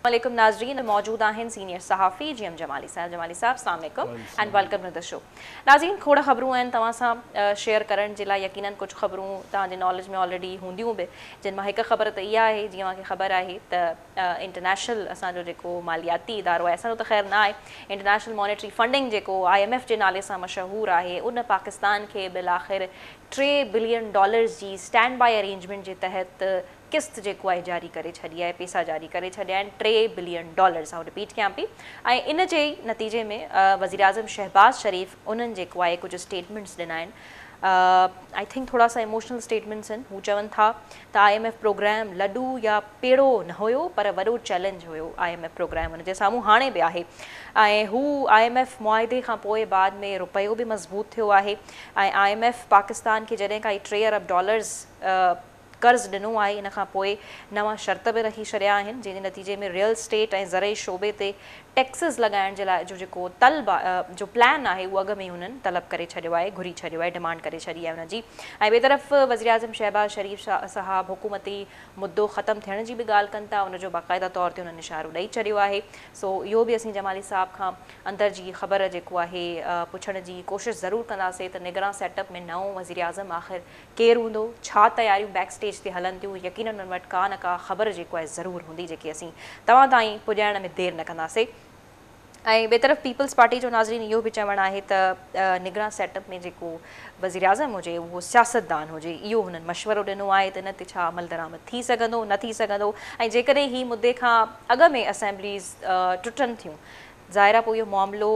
वालेकुम नाजरीन, मौजूद हैं सीनियर सहाफ़ी जी एम जमाली साहब अस्सलाम वालेकुम and welcome to the show. नाज़रीन, खोड़ ख़बरूं आहिनि तव्हां सां शेयर करण जे लाइ। यकीनन कुछ ख़बरूं तव्हांजे नॉलेज में ऑलरेडी हूंदियूं बि, जिन मां हिकु ख़बर त इहा आहे, जीअं मूंखे ख़बर आहे त इंटरनेशनल असांजो जेको मालियाती इदारो आहे, असांजो त ख़ैर न आहे, इंटरनेशनल मॉनेटरी फंडिंग जेको IMF जे नाले सां मशहूरु आहे, उन पाकिस्तान खे बिल आख़िर $3 बिलियन जी स्टैंड बाय अरेंजमेंट जे तहत किस्त जेको आहे जारी करे छॾी आहे, पैसा जारी करे छॾिया आहिनि $3 बिलियन। आउं रिपीट कयां पई, ऐं इन जे ई नतीजे में वज़ीर आज़म शहबाज़ शरीफ़ उन्हनि जेको आहे कुझु स्टेटमेंट्स ॾिना आहिनि। आई थिंक थोड़ा सा इमोशनल स्टेटमेंट्स आहिनि। हू चवनि था त IMF प्रोग्राम लॾू या पेड़ो न हुयो, पर वॾो चैलेंज हुयो IMF प्रोग्राम उन जे साम्हूं हाणे बि आहे। ऐं हू IMF मुआहिदे खां पोइ बाद में रुपयो बि मज़बूत थियो आहे ऐं IMF पाकिस्तान खे जॾहिं खां $3 अरब कर्ज़ ॾिनो आहे, इन खां पोइ नवां शर्त बि रखी छॾिया आहिनि, जंहिंजे नतीजे में रियल स्टेट ऐं ज़रई शोबे ते टैक्सिस लॻाइण जे लाइ जो जेको जो प्लान आहे, उहो अॻु में ई हुननि तलब करे छॾियो आहे, घुरी छॾियो आहे, डिमांड करे छॾी आहे हुनजी। ऐं ॿिए तरफ़ वज़ीर आज़म शहबाज़ शरीफ़ साहब हुकूमती मुद्दो ख़तमु थियण जी बि ॻाल्हि कनि था, उनजो बाक़ाइदा तौर ते हुननि इशारो ॾेई छॾियो आहे। सो इहो बि असीं जमाली साहब खां अंदर जी ख़बर जेको आहे पुछण जी कोशिशि ज़रूरु कंदासीं त निगरान सेटअप में नओं वज़ीर आज़म आख़िर केरु हूंदो, छा तयारियूं बैक स्टेज ते हलनि थियूं। यकीनन उन वटि का न का ख़बर जेको आहे ज़रूरु हूंदी, जेकी असीं तव्हां ताईं पुॼाइण में देरि न कंदासीं। ऐं ॿिए तरफ़ पीपल्स पार्टी जो नाज़रीन इहो बि चवणु आहे त निगरान सेटअप में जेको वज़ीर आज़म हुजे उहो सियासतदान हुजे। इहो हुननि मशवरो ॾिनो आहे त इन ते छा अमल दरामद थी सघंदो, न थी सघंदो। ऐं जेकॾहिं ही मुद्दे खां अॻु में असेंबलीज़ टुटनि थियूं, ज़ाहिर आहे पोइ इहो मामिलो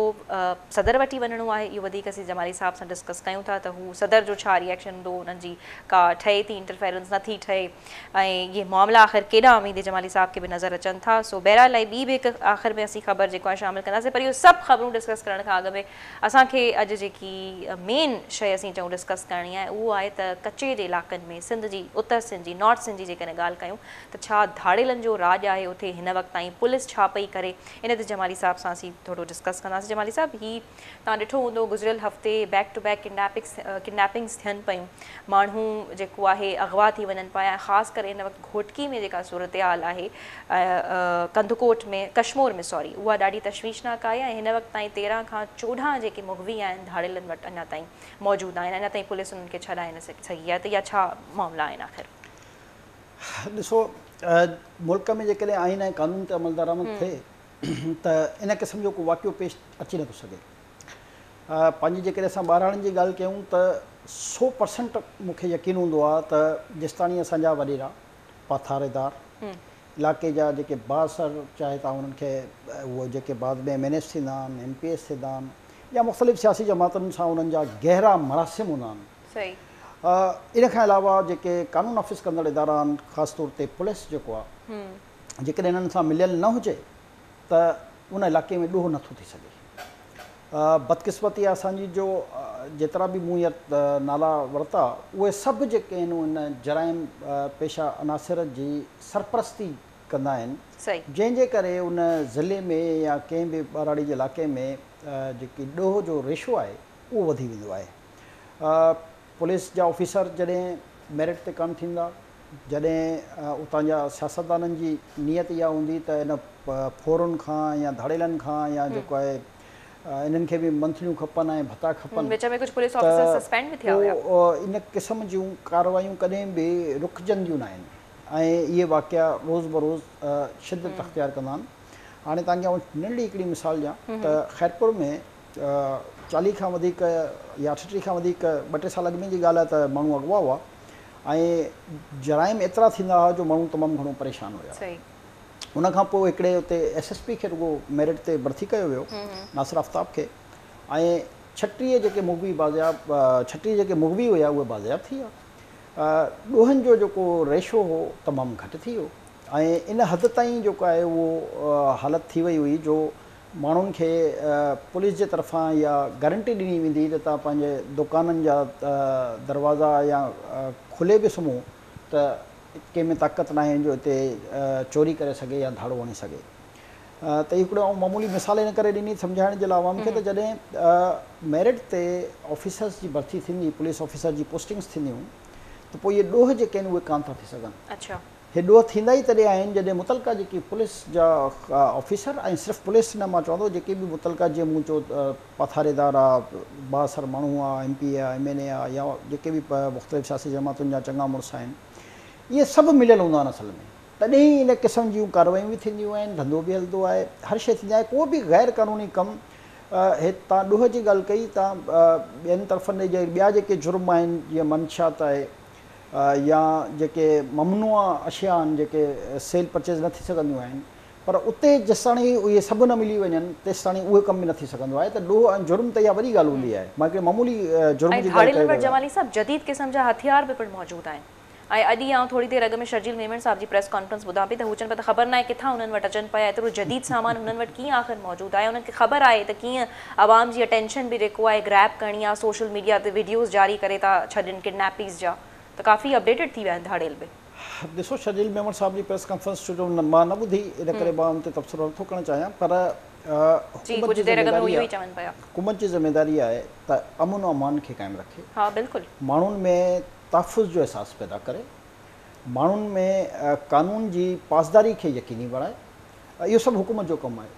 सदर वटि वञिणो आहे। इहो वधीक असीं जमाली साहब सां डिस्कस कयूं था त हू सदर जो छा रिएक्शन हूंदो, उन्हनि जी का ठहे थी इंटरफेरेंस, नथी ठहे, ऐं इहे मामला आख़िर केॾा उमीद जमाली साहब खे बि नज़र अचनि था। सो बहरहाल ॿी बि हिकु आख़िर में असीं ख़बर जेको आहे शामिलु कंदासीं, पर इहो सभु ख़बरूं डिस्कस करण खां अॻु में असांखे अॼु जेकी मेन शइ असीं चऊं डिस्कस करणी आहे, उहो आहे त कचे जे इलाइक़नि में सिंध जी, उत्तर सिंध जी, नॉर्थ सिंध जी जेकॾहिं ॻाल्हि कयूं त छा धाड़ेलनि जो राॼु आहे उते हिन वक़्तु ताईं, पुलिस छा पई करे, इन ते जमाली साहब सां असीं थोरो डिस्कस कंदासीं। जमाली साहब, ही तव्हां ॾिठो हूंदो गुज़िरियल हफ़्ते बैक टू बैक किडनैपिंग्स थियनि पियूं, माण्हू जेको आहे अगवा थी वञनि पिया। ख़ासि करे हिन वक़्तु घोटकी में जेका सूरत हाल आहे, कंदकोट में, कश्मीर में सॉरी, उहा ॾाढी तशवीशनाक आहे। ऐं हिन वक़्तु ताईं 13 खां 14 जेके मुग़वी आहिनि धाड़ेलनि वटि अञा ताईं मौजूदु आहिनि। अञा ताईं पुलिस उन्हनि खे छॾाए न सघी आहे, त इहा छा मामला आहिनि आख़िर? ॾिसो, मुल्क में जेकॾहिं आइन ऐं कानून ते अमल दरामद थिए त इन क़िस्म जो को वाक़ियो पेश अची नथो सघे। पंहिंजी जेकॾहिं असां ॿारहंनि जी ॻाल्हि कयूं त 100% मूंखे यकीन हूंदो आहे त जेसिताणी असांजा वॾेरा पाथारेदार इलाइक़े जा जेके बासर, चाहे तव्हां उन्हनि खे उहे जेके बाद में MNS थींदा आहिनि, MPS थींदा आहिनि, या मुख़्तलिफ़ सियासी जमातुनि सां उन्हनि जा गहरा मरासिम हूंदा आहिनि। इन खां अलावा जेके कानून नाफ़िज़ कंदड़ इदारा आहिनि, ख़ासि तौर ते पुलिस जेको आहे, जेकॾहिं इन्हनि सां मिलियल न हुजे त उन इलाइक़े में ॾोह नथो थी सघे। बदकिस्मती आहे असांजी जो जेतिरा बि मूं नाला वरिता, उहे सभु जेके आहिनि उन जराइम पेशा अनासिर जी सरपरस्ती कंदा आहिनि, जंहिंजे करे उन ज़िले में या कंहिं बि ॿाराड़ी जे इलाइक़े में जेकी ॾोह जो रेशो आहे उहो वधी वेंदो आहे। पुलिस जा ऑफिसर जॾहिं मेरिट ते कान थींदा, जॾहिं उतां जा सियासतदाननि जी नियत इहा हूंदी त इन फोरन खां या धाड़ेलनि खां या जेको आहे इन्हनि खे बि मंथलियूं खपनि ऐं भत्ता खपनि, इन क़िस्म जूं कार्रवायूं कॾहिं बि रुकजंदियूं न आहिनि ऐं इहे वाक़िया रोज़ बरोज़ शिदत अख़्तियार कंदा आहिनि। हाणे तव्हांखे नंढी हिकिड़ी मिसाल ॾियां त खैरपुर में 40 खां वधीक या 38 खां वधीक 2-3 साल अॻु में जी ॻाल्हि आहे त माण्हू अॻुवा हुआ ऐं जराइम एतिरा थींदा हुआ जो माण्हू तमामु घणो परेशान हुया। उन खां पोइ हिकिड़े उते SSP खे रुगो मेरिट ते भर्ती कयो वियो, नासिर आफ्ताब खे, ऐं 36 जेके मुग़वी हुया उहे बाज़ियाब थी विया। ॾोहनि जो जेको रेशो हो तमामु घटि थी वियो ऐं इन हद ताईं जेको आहे उहो हालत थी वई हुई जो माण्हुनि खे पुलिस जे तरफ़ां इहा गारंटी ॾिनी वेंदी त तव्हां पंहिंजे दुकाननि जा दरवाज़ा या खुले बि सुम्हो त कंहिं में ताक़त न आहे जो हिते चोरी करे सघे या धाड़ो हणी सघे। त हिकिड़ो मामूली मिसाल इन करे ॾिनी सम्झाइण जे लाइ आवाम खे त जॾहिं मेरिट ते ऑफिसर्स जी भर्ती थींदी, पुलिस ऑफिसर जी पोस्टिंग्स थींदियूं, त पोइ इहे ॾोह जेके आहिनि उहे कान था थी सघनि। हे ॾोह थींदा ई तॾहिं आहिनि जॾहिं मुतलका जेकी पुलिस जा ऑफिसर ऐं सिर्फ़ु पुलिस न मां चवंदो जेके बि मुतलका जीअं मूं चयो पथारेदार आहे बासर माण्हू आहे MP आहे MNA आहे या जेके बि मुख़्तलिफ़ सियासी जमातुनि जा चङा मुड़ुस आहिनि इहे सभु मिलियल हूंदा आहिनि असल में तॾहिं ई इन क़िस्म जूं कार्रवायूं बि थींदियूं आहिनि धंधो बि हलंदो आहे हर शइ थींदी आहे को बि गैर क़ानूनी कमु हे तव्हां ॾोह जी ॻाल्हि कई तव्हां ॿियनि तरफ़नि जे ॿिया जेके जुर्म आहिनि जीअं मंशात आहे या जेके ममनुआ अशिया आहिनि जेके सेल परचेज़ न थी सघंदियूं आहिनि पर उते जेसि ताणी उहे सभु न मिली वञनि तेसि ताणी उहे कम बि न थी सघंदो आहे त ॾोह ऐं जुर्म त इहा वॾी ॻाल्हि हूंदी आहे मां हिकिड़े मामूली जुर्म जी ॻाल्हि जमाली साहब जदीद क़िस्म जा हथियार बि पिणु मौजूदु आहिनि ऐं अॼु आउं थोरी देरि अॻु में शर्जील मेमन साहिब जी प्रेस कॉन्फ्रेंस ॿुधां पई त हू चवनि पिया त ख़बर न आहे किथां हुननि वटि अचनि पिया एतिरो जदीद सामान हुननि वटि कीअं आख़िर मौजूदु आहे उन्हनि खे ख़बर आहे त कीअं आवाम जी अटेंशन बि जेको आहे ग्रैब करणी आहे सोशल मीडिया ते वीडियोज़ जारी करे था छॾनि किडनैपीज़ जा त काफ़ी अपडेटेड थी विया आहिनि धाड़ेल बि ॾिसो शर्जील मेमन साहिब जी प्रेस कॉन्फ्रेंस जो मां न ॿुधी इन करे मां उन ते तबसरो नथो करणु चाहियां पर हुकूमत जी ज़िमेदारी आहे त अमन और अमान खे क़ाइमु रखे हा बिल्कुलु माण्हुनि में तहफ़ुज़ जो एहसासु पैदा करे माण्हुनि में क़ानून जी पासदारी खे यकीनी बणाए इहो सभु हुकूमत जो कमु आहे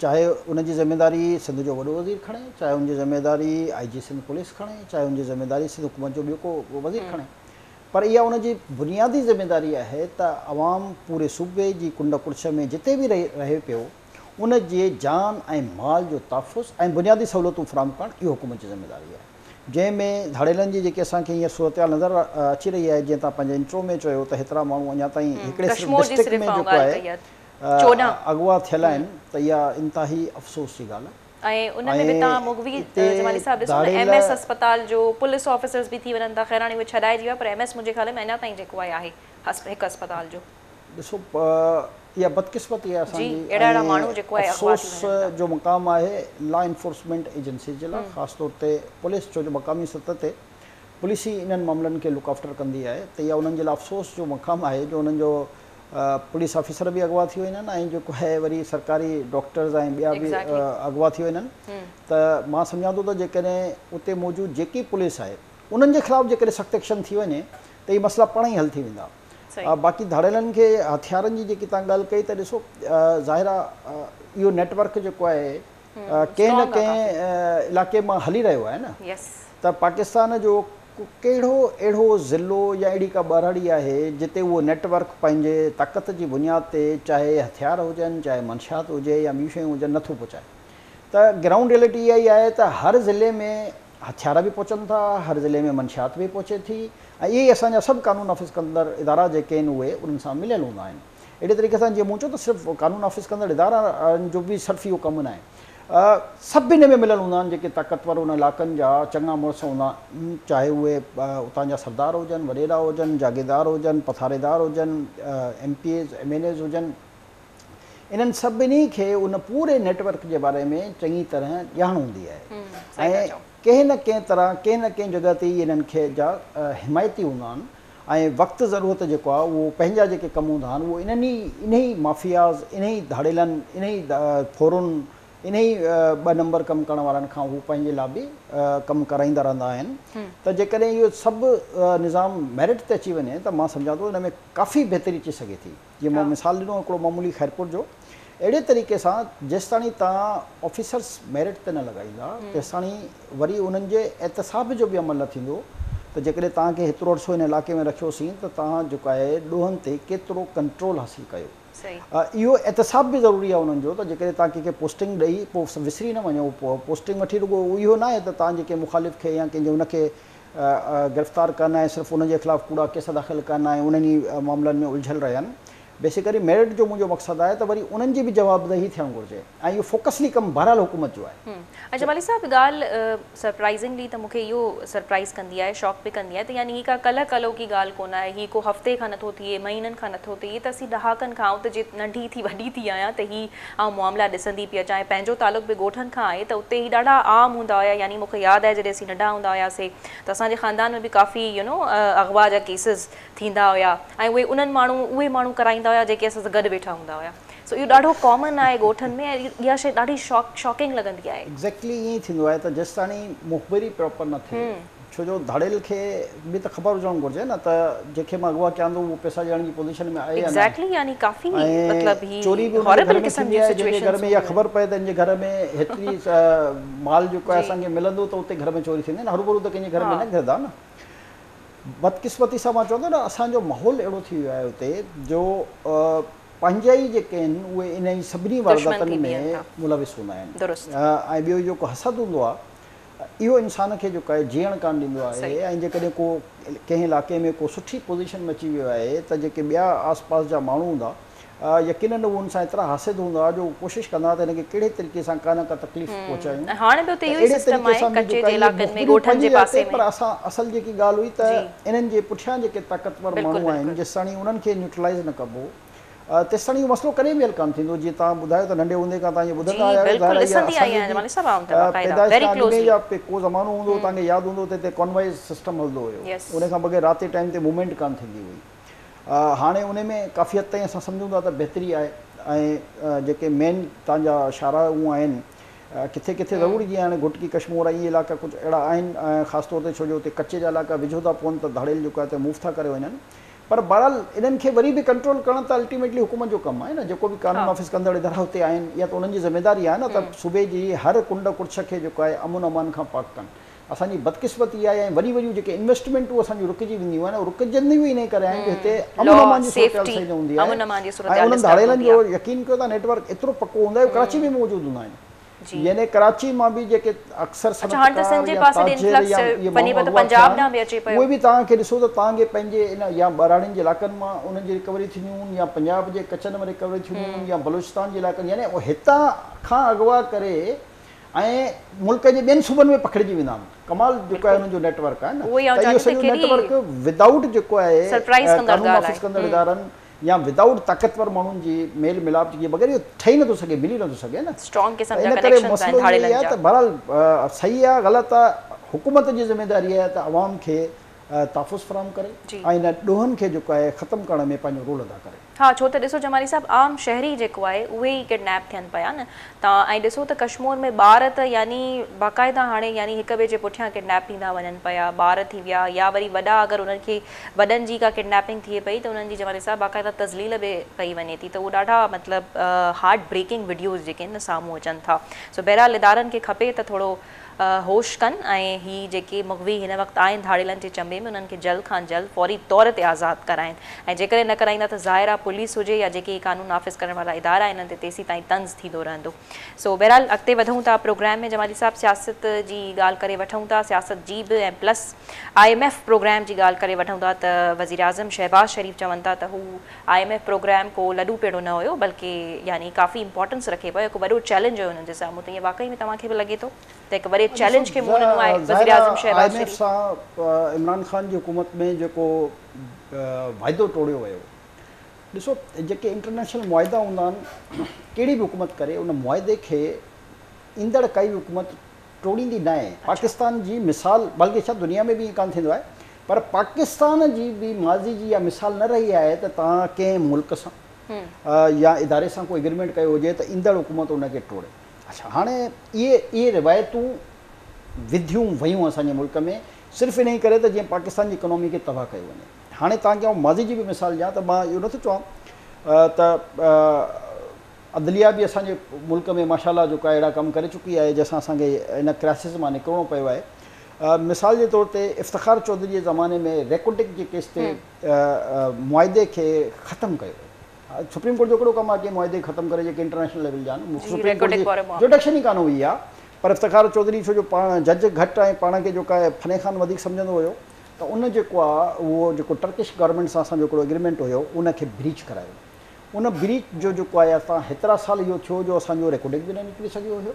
चाहे उनजी ज़िमेदारी सिंध जो वॾो वज़ीर खणे चाहे उनजी ज़िमेदारी IG सिंध पुलिस खणे चाहे उनजी ज़िमेदारी सिंध हुकूमत जो ॿियो को वज़ीर खणे पर इहा उनजी बुनियादी ज़िमेदारी आहे त अवाम पूरे सूबे जी कुंड कुर्छ में जिते बि रहे पियो उन जे जान ऐं माल जो तहफ़ुज़ ऐं बुनियादी सहूलियतूं फ़राहम करणु इहो हुकूमत जी ज़िमेदारी आहे जंहिंमें धाड़ेलनि जी जेके असांखे हींअर सूरत हाल नज़र अची रही आहे जीअं तव्हां पंहिंजे इंट्रो में चयो त हेतिरा माण्हू अञा ताईं हिकिड़े डिस्ट्रिक्ट में जेको आहे अगवा थियल आहिनि त इहा इंतिहाई अफ़सोस जी ॻाल्हि आहे ऐं उन में बि तव्हां मुगवी जमाली साहब ॾिसो न MS अस्पताल जो पुलिस ऑफिसर्स बि थी वञनि था ख़ैर हाणे उहे छॾाइजी विया पर MS मुंहिंजे ख़्याल में अञा ताईं जेको आहे हिकु अस्पताल जो ॾिसो इहा बदकिस्मती आहे असांजी अफ़सोस जो मुक़ाम आहे लॉ इन्फोर्समेंट एजेंसी जे लाइ ख़ासि तौर ते पुलिस छो जो मक़ामी सतह ते पुलिस ई इन्हनि मामलनि खे लुक आफ्टर कंदी आहे त इहा उन्हनि जे लाइ अफ़सोस जो मुक़ाम आहे जो उन्हनि जो पुलिस ऑफिसर बि अगवा थी वञनि ऐं जेको आहे वरी सरकारी डॉक्टर्स ऐं ॿिया बि अगवा थी वञनि त मां सम्झां थो त जेकॾहिं उते मौजूदु जेकी पुलिस आहे उन्हनि जे ख़िलाफ़ु जेकॾहिं सख़्तु एक्शन थी वञे त इहे मसइला पाण ई हल थी वेंदा बाक़ी धाड़ेलनि खे हथियारनि जी जेकी तव्हां ॻाल्हि कई त ॾिसो ज़ाहिर आहे इहो नेटवर्क जेको आहे कंहिं न कंहिं इलाइक़े मां हली रहियो आहे न त पाकिस्तान जो कहिड़ो अहिड़ो ज़िलो या अहिड़ी का ॿारड़ी आहे जिते उहो नेटवर्क पंहिंजे ताक़त जी बुनियाद ते चाहे हथियार हुजनि चाहे मंशात हुजे या ॿियूं शयूं हुजनि नथो पहुचाए त ग्राउंड रियलिटी इहा ई आहे त हर ज़िले में हथियार बि पहुचनि था हर ज़िले में मंशात बि पहुचे थी ऐं इहे ई असांजा सभु क़ानून नाफ़िज़ कंदड़ इदारा जेके आहिनि उहे उन्हनि सां मिलियल हूंदा आहिनि अहिड़े तरीक़े सां जीअं मूं चयो त सिर्फ़ु क़ानून नाफ़िज़ कंदड़ इदारा जो बि सिर्फ़ु इहो कमु न आहे सभु इन में मिलियल हूंदा आहिनि जेके ताक़तवर उन इलाइक़नि जा चङा मुड़ुस हूंदा चाहे उहे उतां जा सरदार हुजनि वॾेरा हुजनि जागीरदार हुजनि पथारेदार हुजनि MPs MNAs हुजनि इन्हनि सभिनी खे उन पूरे नेटवर्क जे बारे में चङी तरह ॼाण हूंदी आहे ऐं कंहिं न कंहिं तरह कंहिं न कंहिं जॻह ते इन्हनि खे जा हिमायती हूंदा आहिनि ऐं वक़्तु ज़रूरत जेको आहे उहो पंहिंजा जेके कम हूंदा आहिनि उहो इन्ही माफ़ियाज़ इन्ही धाड़ेलनि इन्ही फोरुनि इन्ही 2 नंबर कमु करण वारनि खां उहो पंहिंजे लाइ बि कमु कराईंदा रहंदा आहिनि त जेकॾहिं इहो सभु निज़ाम मेरिट ते अची वञे त मां सम्झां थो हिन में काफ़ी बहितरी अची सघे थी जीअं मां मिसाल ॾिनो हिकिड़ो मामूली ख़ैरपुर जो अहिड़े तरीक़े सां जेसि ताणी तव्हां ऑफिसर्स मेरिट ते न लॻाईंदा तेसि ताणी वरी उन्हनि जे एहतसाब जो बि अमल न थींदो त जेकॾहिं तव्हांखे हेतिरो अर्सो हिन इलाइक़े में रखियोसीं त तव्हां जेको आहे ॾोहनि ते केतिरो कंट्रोल हासिलु कयो इहो एहतसाब बि ज़रूरी आहे उन्हनि जो त जेकॾहिं तव्हां कंहिंखे पोस्टिंग ॾेई पोइ विसरी न वञो पोस्टिंग वठी रुॻो इहो न आहे त तव्हां जेके मुखालिफ़ खे या कंहिंजे हुनखे गिरफ़्तार करणु ऐं सिर्फ़ु उनजे ख़िलाफ़ु कूड़ा केस दाख़िल करणु ऐं उन्हनि मामलनि में उलझल रहिया आहिनि बेसिकली मेरिट जो मुंहिंजो मक़सदु आहे त वरी उन्हनि जी बि जवाबदेही थियणु घुरिजे ऐं इहो फोकसली कमु बहरहाल हुकूमत जो आहे ऐं जमाली साहब ॻाल्हि सरप्राइज़िंगली त मूंखे इहो सरप्राइज़ कंदी आहे शॉक बि कंदी आहे त यानी हीअ का कलो की ॻाल्हि कोन आहे हीअ को हफ़्ते खां नथो थिए महीननि खां नथो थिए त असीं ॾहाकनि खां त जे नंढी थी वॾी थी आहियां त हीअ आउं मामला ॾिसंदी पई अचां ऐं पंहिंजो तालुक़ बि ॻोठनि खां आहे त उते ही ॾाढा आम हूंदा हुया यानी मूंखे यादि आहे जॾहिं असीं नंढा हूंदा हुआसीं त असांजे ख़ानदान में बि काफ़ी अगवा जा केसिस थींदा हुया ऐं उहे माण्हू कराईंदा हुया जेके असां सां गॾु वेठा हूंदा हुया सो इहो ॾाढो कॉमन आहे ॻोठनि में ऐं इहा शइ ॾाढी शॉकिंग लॻंदी आहे एग्ज़ैक्टली ईअं ई थींदो आहे त जेसि ताणी मुख़बिरी प्रॉपर न थिए छो जो धाड़ेल खे बि त ख़बर हुजणु घुरिजे न त जंहिंखे मां अगवा कयां थो उहो पैसा ॾियण जी पोज़ीशन में आहे या न। एग्जैक्टली, यानी काफ़ी मतलब ही चोरी बि हॉरिबल घर में किस्म थींदी जी आहे, जंहिंजे घर सिचुएशंस में इहा ख़बर पए त हिनजे घर में हेतिरी माल जेको आहे असांखे मिलंदो त उते घर में चोरी थींदी न, हरूभरू त कंहिंजे घर में न घिरंदा न। बदकिस्मती सां मां चवंदो न असांजो माहौल अहिड़ो थी वियो आहे उते जो पंहिंजा ई जेके आहिनि उहे इन जी सभिनी वारदातनि में मुलविस हूंदा आहिनि। ऐं ॿियो जेको हसद हूंदो आहे इहो इंसान खे जेको आहे जीअण कान ॾींदो आहे। ऐं जेकॾहिं को कंहिं इलाइक़े में को सुठी पोज़ीशन में अची वियो आहे त जेके ॿिया आस पास जा माण्हू हूंदा यकीनन उन सां एतिरा हासिद हूंदा जो कोशिशि कंदा त हिनखे कहिड़े तरीक़े सां का न का तकलीफ़ पहुचायूं। हाणे बि उते इहो ई सिस्टम आहे कच्चे जे इलाइक़नि में, ॻोठनि जे पासे में। पर असां असल जेकी ॻाल्हि हुई त इन्हनि जे पुठियां जेके ताक़तवर माण्हू आहिनि जेसिताणी उन्हनि खे न्यूट्रलाइज़ न कबो तेसिताणी इहो मसइलो कॾहिं बि हल कान थींदो। जीअं तव्हां ॿुधायो त नंढे हूंदे खां तव्हां इहो ॿुधंदा आया आहियो को ज़मानो हूंदो तव्हांखे यादि हूंदो त हिते कॉन्वाइज़ सिस्टम हलंदो हुयो, उन खां बग़ैर राति जे टाइम ते मूवमेंट कान थींदी हुई। हाणे उन में काफ़ी हद ताईं असां सम्झूं था त बहितरी आहे। ऐं जेके मेन तव्हांजा इशारा उहे आहिनि किथे किथे ज़रूरी जीअं हाणे घुटकी कश्मीर इहे इलाइक़ा कुझु अहिड़ा आहिनि ख़ासि तौर ते छो जो हुते कचे जा इलाइक़ा विझो था पवनि त धाड़ेल जेको आहे त मूव था करे वञनि। पर बहरहाल इन्हनि खे वरी बि कंट्रोल करणु त अल्टीमेटली हुकूमत जो कमु आहे न। जेको बि कानून नाफ़िज़ कंदड़ इदारा हुते आहिनि या त उन्हनि जी ज़िमेदारी आहे न त सूबे जी हर कुंड कुर्छ खे जेको आहे अमन अमान खां पाक कनि। असांजी बदकिस्मती आहे ऐं वॾी वॾियूं जेके इन्वेस्टमेंटूं असांजूं रुकिजी वेंदियूं आहिनि रुकिजंदियूं ई इन करे आहिनि जो हिते अमन अमान जी सूरत सही न हूंदी आहे। ऐं उन्हनि धाड़ेलनि जो यकीन कयो था नेटवर्क एतिरो पको हूंदो आहे कराची में मौजूदु हूंदा आहिनि। यानी कराची मां बि जेके अक्सर उहे बि तव्हांखे ॾिसो त तव्हांखे पंहिंजे इन या ॿराड़ियुनि जे इलाइक़नि मां उन्हनि जी रिकवरी थींदियूं या पंजाब जे कचनि में रिकवरी थींदियूं या बलूचिस्तान जे इलाइक़नि यानी हितां खां अगवा करे ऐं मुल्क जे ॿियनि सूबनि में पखिड़िजी वेंदा आहिनि। कमाल जेको आहे हुननि जो नेटवर्क आहे न, त इहो सॼो नेटवर्क विदाउट जेको आहे कानून नाफ़िज़ कंदड़ इदारनि या विदाउट ताक़तवर माण्हुनि जी मेल मिलाप जे बग़ैर इहो ठही नथो सघे, मिली नथो सघे न। इन करे मसइलो इहो ई आहे त बहरहाल सही आहे ग़लति आहे, हुकूमत जी ज़िमेदारी आहे त अवाम खे तहफ़ुज़ फ़राहम करे ऐं इन ॾोहनि खे जेको आहे ख़तमु करण में पंहिंजो रोल अदा करे। हाँ, छो त ॾिसो जमाली साहब आम शहरी जेको आहे उहे ई किडनैप थियनि पिया न। तव्हां ऐं ॾिसो त कश्मीर में ॿार त यानी बाक़ाइदा हाणे यानी हिक ॿिए जे पुठियां किडनैप थींदा वञनि पिया, ॿार थी विया या वरी वॾा अगरि उन्हनि खे वॾनि जी का किडनैपिंग थिए पई त उन्हनि जी जमाली साहब बाक़ाइदा तज़लील बि कई वञे थी। त उहो ॾाढा मतिलबु हार्ट ब्रेकिंग वीडियोज़ जेके आहिनि न साम्हूं अचनि था। सो बहरहाल इदारनि खे खपे त थोरो होश कनि ऐं ही जेके मुग़वी हिन वक़्तु आहिनि धाड़ेलनि जे चंबे में उन्हनि खे जल्द खां जल्द फौरी तौर ते आज़ादु कराइनि। ऐं जेकॾहिं न कराईंदा त ज़ाहिर आहे पुलिस हुजे या जेके कानून नाफ़िज़ करण वारा इदारा आहिनि ते तेसीं ताईं तंज़ थींदो रहंदो। सो बहरहाल अॻिते वधूं था प्रोग्राम में। जमाली साहब सियासत जी ॻाल्हि करे वठूं था, सियासत जी बि ऐं प्लस IMF प्रोग्राम जी ॻाल्हि करे वठूं था त वज़ीर आज़म शहबाज़ शरीफ़ चवनि था त हू IMF प्रोग्राम को लॾू पेड़ो न हुयो बल्कि यानी काफ़ी इंपॉर्टेंस रखे पियो, हिकु वॾो चैलेंज हुयो हुननि जे साम्हूं। त ईअं वाक़ई में तव्हांखे बि लॻे थो त हिकु वॾे चैलेंज खे मुंहुं ॾिनो आहे वज़ीर आज़म शहबाज़ शरीफ़ सां इमरान ख़ान जी हुकूमत में जेको वाइदो तोड़ियो वियो। ॾिसो जेके इंटरनेशनल मुआइदा हूंदा आहिनि कहिड़ी बि हुकूमत करे उन मुआइदे खे ईंदड़ काई बि हुकूमत तोड़ींदी न आहे। पाकिस्तान जी मिसाल बल्कि छा दुनिया में बि ईअं कान थींदो आहे, पर पाकिस्तान जी बि माज़ी जी इहा मिसाल न रही आहे त तव्हां कंहिं मुल्क सां या इदारे सां कोई एग्रीमेंट कयो हुजे त ईंदड़ हुकूमत उनखे तोड़े। अच्छा, हाणे इहे रिवायतूं विधियूं वयूं असांजे मुल्क में सिर्फ़ु इन ई करे त जीअं पाकिस्तान जी इकोनॉमी खे तबाह कयो वञे। हाणे तव्हांखे आउं माज़ी जी बि मिसाल ॾियां त मां इहो नथो चवां त अदलिया बि असांजे मुल्क में माशाल्लाह जेको आहे अहिड़ा कमु करे चुकी आहे जंहिंसां असांखे इन क्राइसिस मां निकिरणो पियो आहे। मिसाल जे तौर ते इफ़्तिख़ार चौधरी जे ज़माने में रेकोटिक जे केस ते मुआइदे खे ख़तमु कयो। सुप्रीम कोर्ट जो हिकिड़ो कमु आहे कि मुआइदे ख़तमु करे जेके इंटरनेशनल लेवल जा आहिनि, सुप्रीम कोर्ट जी जुडिक्शन ई कान हुई आहे। पर इफ़्तिख़ार चौधरी छो जो पाण जज घटि ऐं पाण खे जेको आहे फने खान वधीक सम्झंदो हुयो त उन जेको आहे उहो जेको टर्किश गवर्नमेंट सां असांजो हिकिड़ो एग्रीमेंट हुयो उनखे ब्रीच करायो। उन ब्रीच जो जेको आहे असां हेतिरा साल इहो थियो जो असांजो रेकॉर्डिंग बि न निकिरी सघियो हुयो,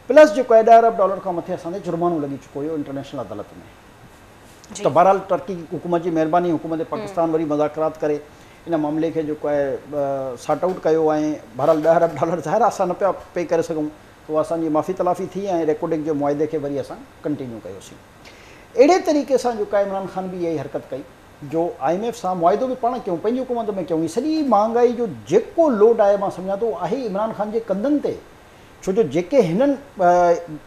प्लस जेको आहे $10 अरब खां मथे असांखे जुर्मानो लॻी चुको हुयो इंटरनेशनल अदालत में। त बहरहाल टर्की हुकूमत जी महिरबानी, हुकूमत पाकिस्तान वरी मुज़ाकरात करे इन मामले खे जेको आहे सॉर्ट आउट कयो ऐं बहरहाल $10 अरब ज़ाहिर असां न पिया पे करे सघूं, त उहा असांजी माफ़ी तलाफ़ी थी ऐं रेकॉर्डिंग जे मुआइदे खे वरी असां कंटिन्यू कयोसीं। अहिड़े तरीक़े सां जेको आहे इमरान ख़ान बि इहा ई हरकत कई जो IMF सां मुआइदो बि पाण कयूं, पंहिंजी हुकूमत में कयूं। सॼी महांगाई जो जेको लोड आहे मां सम्झां थो आहे इमरान ख़ान जे कंधनि ते। छो जो जेके हिननि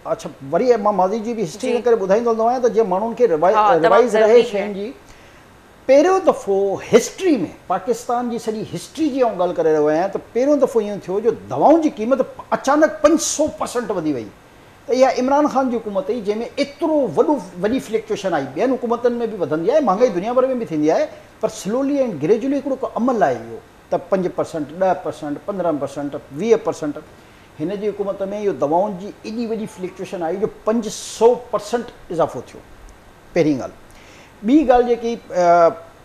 अच्छा वरी मां माज़ी जी बि हिस्ट्री हिन करे ॿुधाईंदो हलंदो आहियां त जीअं माण्हुनि खे रिवाइज़ रहे शयुनि जी। पहिरियों दफ़ो हिस्ट्री में पाकिस्तान जी सॼी हिस्ट्री जी आउं ॻाल्हि करे रहियो आहियां त पहिरियों दफ़ो ईअं थियो जो दवाउनि जी क़ीमत अचानक 500% वधी वई। त इहा इमरान ख़ान जी हुकूमत हुई जंहिंमें एतिरो वॾी फ्लक्चुएशन आई। ॿियनि हुकूमतनि में बि वधंदी आहे, महांगाई दुनिया भर में बि थींदी आहे, पर स्लोली एंड ग्रेजुअली हिकिड़ो अमल आहे इहो त 5%, 10%, 15%, 20%। हिन जी हुकूमत में इहो दवाउनि जी एॾी वॾी फ्लक्चुएशन आई जो 500% इज़ाफ़ो थियो, पहिरीं ॻाल्हि। ॿी ॻाल्हि जेकी